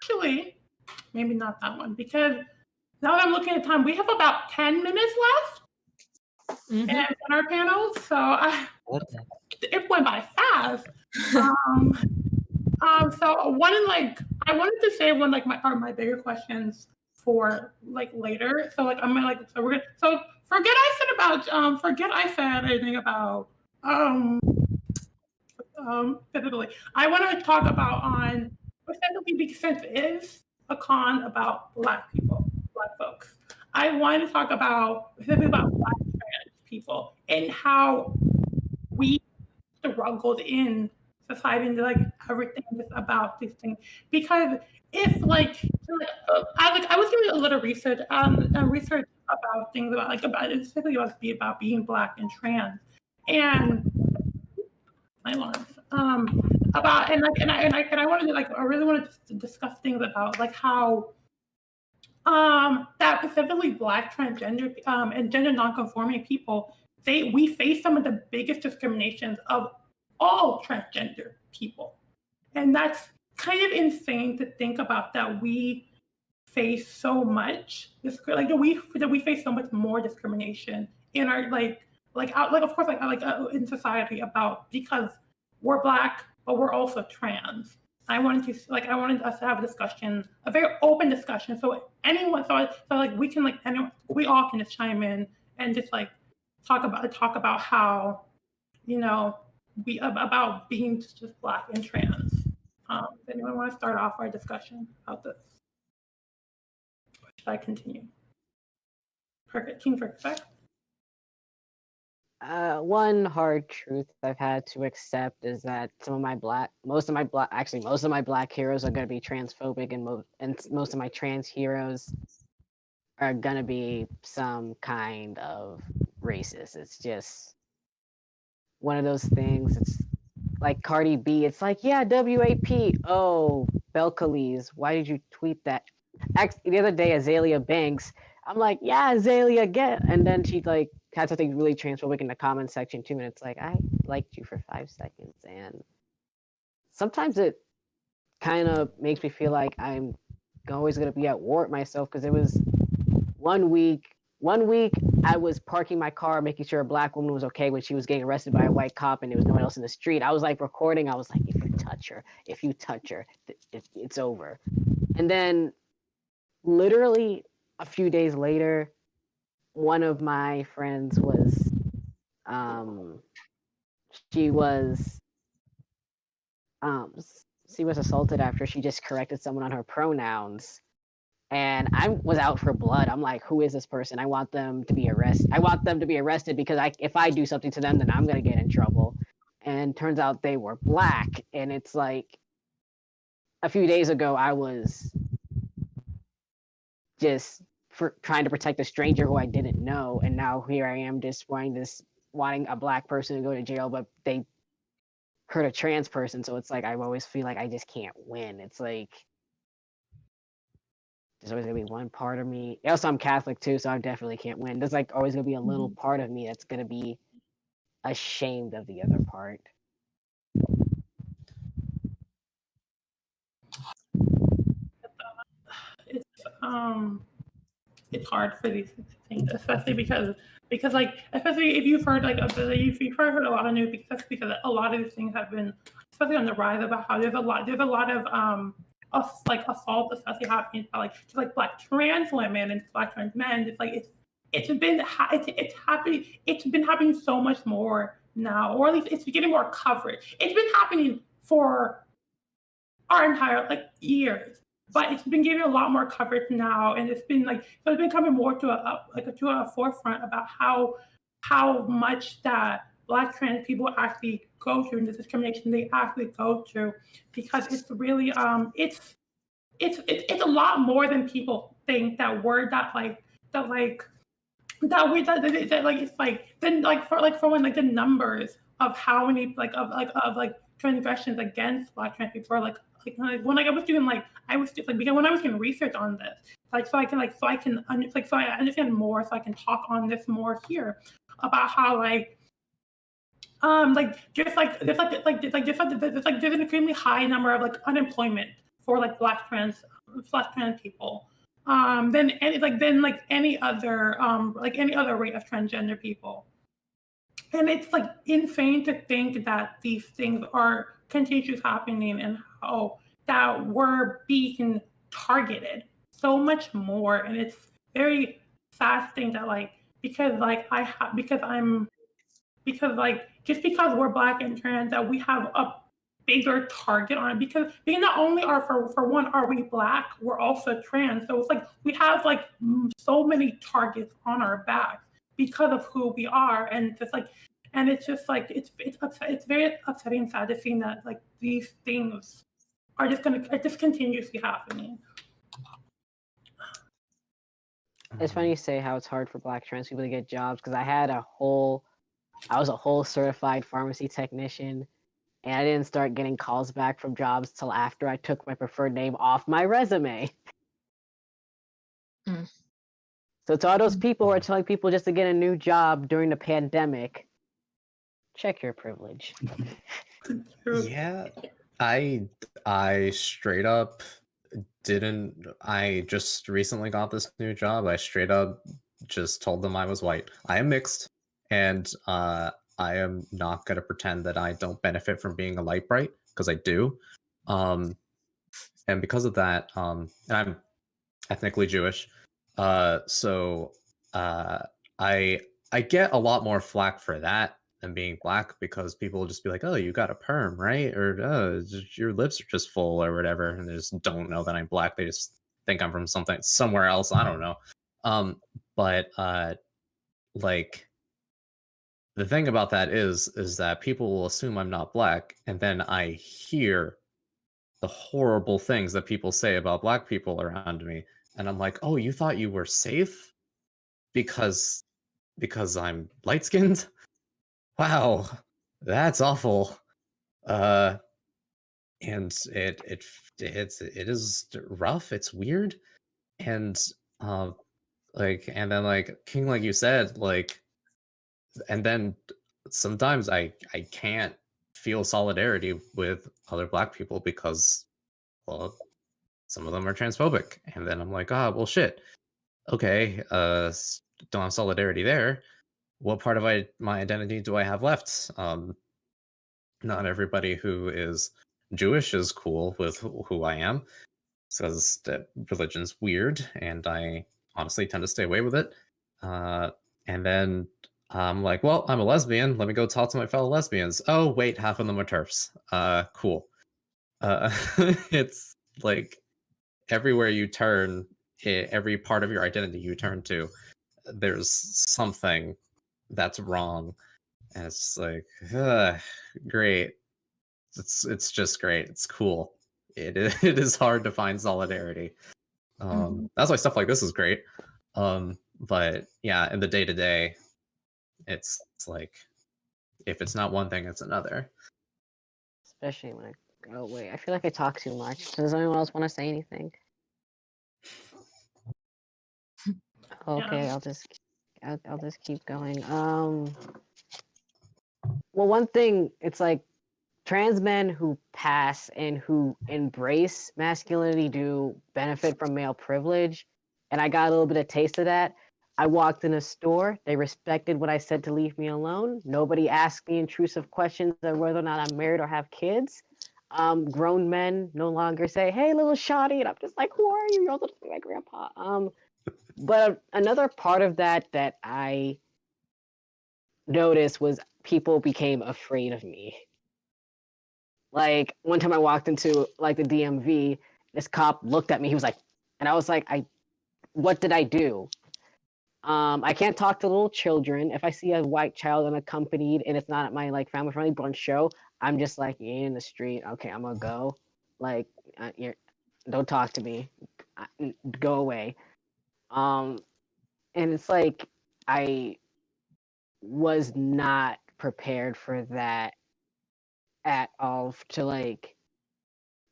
Actually, maybe not that one, because now that I'm looking at time, we have about 10 minutes left in our panel. So it went by fast. So I wanted to save one like my bigger questions for like later. So like I'm gonna forget I said anything about visibility. I want to talk about specifically because it is a con about Black folks. I want to talk specifically about Black trans people and how we struggled in society and like everything is about these things. Because if like I was doing a little research research about things about specifically about being Black and trans, and my lungs. About and I wanted to I really wanted to discuss things about how that specifically Black transgender and gender nonconforming people, we face some of the biggest discriminations of all transgender people, and that's kind of insane to think about, that we face so much that we face so much more discrimination in our of course in society, about because we're Black but we're also trans. I wanted us to have a discussion, a very open discussion, so anyone we can we all can just chime in and just talk about how about being just Black and trans. Does anyone want to start off our discussion about this? Should I continue? Perfect. King Perfect. One hard truth I've had to accept is that most of my black heroes are going to be transphobic, and most of my trans heroes are going to be some kind of racist. It's just one of those things. It's like Cardi B. It's like, yeah, WAP. Oh, Belcalis, why did you tweet that? The other day, Azalea Banks. I'm like, yeah, Azalea, and then she had something really transphobic in the comment section too, and it's like, I liked you for 5 seconds, and sometimes it kind of makes me feel like I'm always gonna be at war with myself, because it was one week I was parking my car, making sure a Black woman was okay when she was getting arrested by a white cop and there was no one else in the street. I was recording. I was like, if you touch her, it's over. And then literally a few days later, one of my friends was she was assaulted after she just corrected someone on her pronouns. And I was out for blood. I'm like, who is this person? I want them to be arrested because if I do something to them, then I'm gonna get in trouble. And turns out they were Black. And it's like, a few days ago, I was just trying to protect a stranger who I didn't know, and now here I am just wanting a Black person to go to jail, but they hurt a trans person. So it's like, I always feel like I just can't win. It's like, there's always gonna be one part of me. Also, I'm Catholic too, so I definitely can't win. There's always gonna be a little part of me that's gonna be ashamed of the other part. It's hard for these things, especially because especially if you've heard if you've heard a lot of news, because a lot of these things have been, especially on the rise, about how there's a lot of assault, especially happening by Black trans women and Black trans men. It's been happening so much more now, or at least it's getting more coverage. It's been happening for our entire years, but it's been getting a lot more coverage now, and it's been coming more to a forefront about how much that Black trans people actually go through, and the discrimination they actually go through, because it's really it's a lot more than people think. That word that for when the numbers of how many transgressions against Black trans people are when I was doing because when I was doing research on this, so I understand more, so I can talk on this more here about how there's an extremely high number of unemployment for Black trans people, than any other rate of transgender people. And it's insane to think that these things are continuously happening, and how that we're being targeted so much more. And it's very sad thing that just because we're Black and trans, that we have a bigger target on it, because not only for one are we Black, we're also trans. So it's we have so many targets on our backs because of who we are, and it's very upsetting and sad to see that these things are just continuously happening. It's funny you say how it's hard for Black trans people to get jobs because I was a whole certified pharmacy technician, and I didn't start getting calls back from jobs till after I took my preferred name off my resume. Mm. So to all those people who are telling people just to get a new job during the pandemic, check your privilege. Yeah, I straight up didn't. I just recently got this new job. I straight up just told them I was white. I am mixed, and I am not gonna pretend that I don't benefit from being a light bright because I do. And because of that, and I'm ethnically Jewish, so I I get a lot more flack for that than being Black because people will just be like, "Oh, you got a perm, right?" Or "Oh, your lips are just full," or whatever, and they just don't know that I'm Black. They just think I'm from somewhere else. I don't know. But like the thing about that is that people will assume I'm not Black, and then I hear the horrible things that people say about Black people around me, and I'm like, "Oh, you thought you were safe because I'm light skinned? Wow, that's awful." Uh, and it is rough. It's weird, and and then King, like you said, and then sometimes I can't feel solidarity with other Black people because, well, some of them are transphobic, and then I'm like, ah, well, shit. Okay, don't have solidarity there. What part of my identity do I have left? Not everybody who is Jewish is cool with who I am, says that religion's weird, and I honestly tend to stay away with it. And then I'm like, well, I'm a lesbian. Let me go talk to my fellow lesbians. Oh, wait, half of them are TERFs. Cool. It's like everywhere you turn, every part of your identity you turn to, there's something that's wrong, and it's like, great. It's just great. It's cool. It is hard to find solidarity. That's why stuff like this is great. But yeah, in the day to day, it's like if it's not one thing, it's another. Especially when oh wait, I feel like I talk too much. Does anyone else want to say anything? Okay, Yeah. I'll just keep going. Well, one thing, it's like trans men who pass and who embrace masculinity do benefit from male privilege, and I got a little bit of taste of that. I walked in a store, they respected what I said to leave me alone. Nobody asked me intrusive questions of whether or not I'm married or have kids. Grown men no longer say, "Hey, little shawty," and I'm just like, "Who are you? You're older than my grandpa." But another part of that I noticed was people became afraid of me. Like one time I walked into like the DMV, this cop looked at me. He was like, and I was like, what did I do? I can't talk to little children. If I see a white child unaccompanied and it's not at my like family friendly brunch show, I'm just like, you ain't in the street. Okay, I'm gonna go. Like, don't talk to me. Go away. And it's like I was not prepared for that at all to like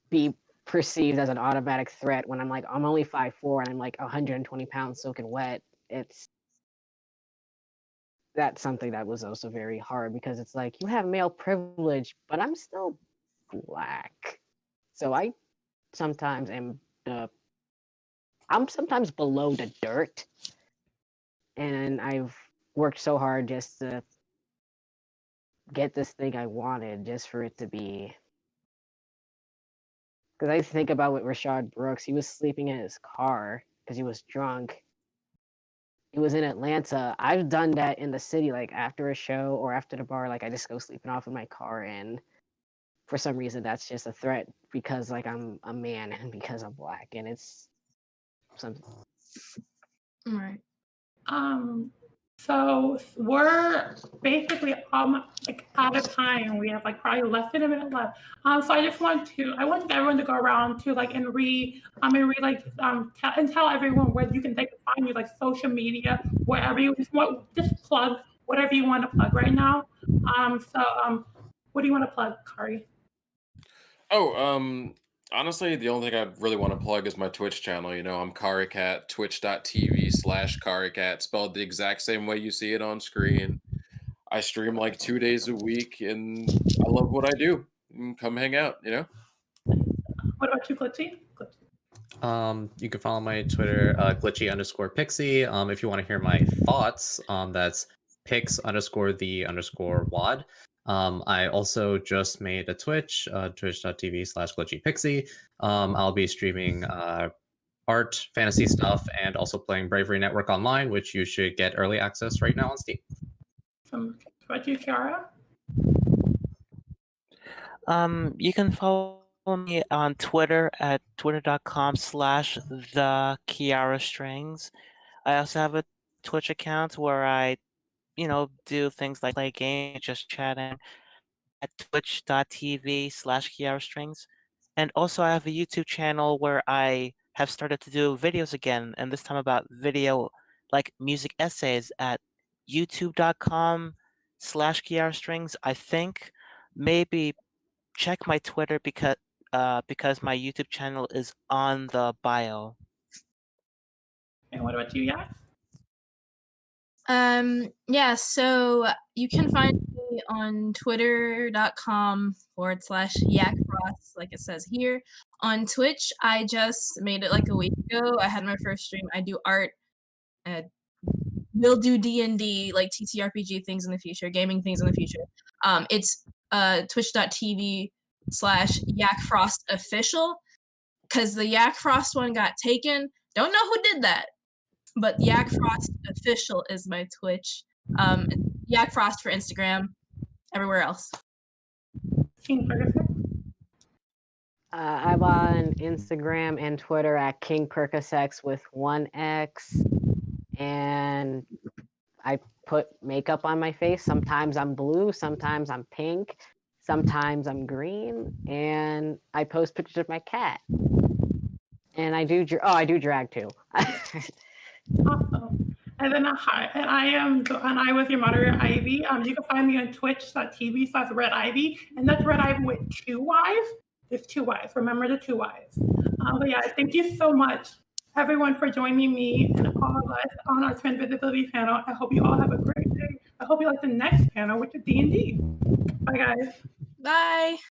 be perceived as an automatic threat when I'm like, I'm only 5'4" and I'm like 120 pounds soaking wet. That's something that was also very hard because it's like you have male privilege, but I'm still Black. So I sometimes am I'm sometimes below the dirt. And I've worked so hard just to get this thing I wanted, just for it to be. Because I think about with Rashad Brooks, he was sleeping in his car because he was drunk. He was in Atlanta. I've done that in the city, like after a show or after the bar, like I just go sleeping off in my car, and for some reason that's just a threat because like I'm a man and because I'm Black, and it's something. Right. So we're basically like out of time. We have like probably less than a minute left. So I wanted everyone to go around to like and read tell everyone where they can find you, like social media, wherever you just plug whatever you want to plug right now. What do you want to plug, Kari? Oh, honestly, the only thing I really want to plug is my Twitch channel. You know, I'm Karikat, twitch.tv/Karikat, spelled the exact same way you see it on screen. I stream like 2 days a week, and I love what I do. Come hang out, you know? What about you, Glitchy? You can follow my Twitter, glitchy_pixie. If you want to hear my thoughts, that's pix_the_wad. I also just made a Twitch, twitch.tv/glitchypixie. I'll be streaming art, fantasy stuff, and also playing Bravery Network Online, which you should get early access right now on Steam. What about you, Kiara? You can follow me on Twitter at twitter.com/thekiarastrings. I also have a Twitch account where I, do things like play games, just chatting at twitch.tv/kiarastrings. And also I have a YouTube channel where I have started to do videos again, and this time about video, like music essays at youtube.com/kiarastrings. I think maybe check my Twitter because my YouTube channel is on the bio. And what about you, Yak? Yeah, so you can find me on twitter.com/yakfrost, like it says here. On Twitch, I just made it like a week ago. I had my first stream. I do art. We'll do D&D, like TTRPG things in the future, gaming things in the future. It's twitch.tv/yakfrostofficial, because the Yakfrost one got taken. Don't know who did that, but Yakfrost official is my Twitch. Yakfrost for Instagram, everywhere else. King Ferguson? I'm on Instagram and Twitter at King Percosex with 1X, and I put makeup on my face. Sometimes I'm blue, sometimes I'm pink, sometimes I'm green, and I post pictures of my cat. And I do drag too. Awesome. And then I was your moderator, Ivy. You can find me on twitch.tv/Red Ivy, and that's Red Ivy with 2 Y's. There's 2 Y's. Remember the 2 Y's. But yeah, thank you so much, everyone, for joining me and all of us on our Trend Visibility panel. I hope you all have a great day. I hope you like the next panel, which is D&D. Bye, guys. Bye.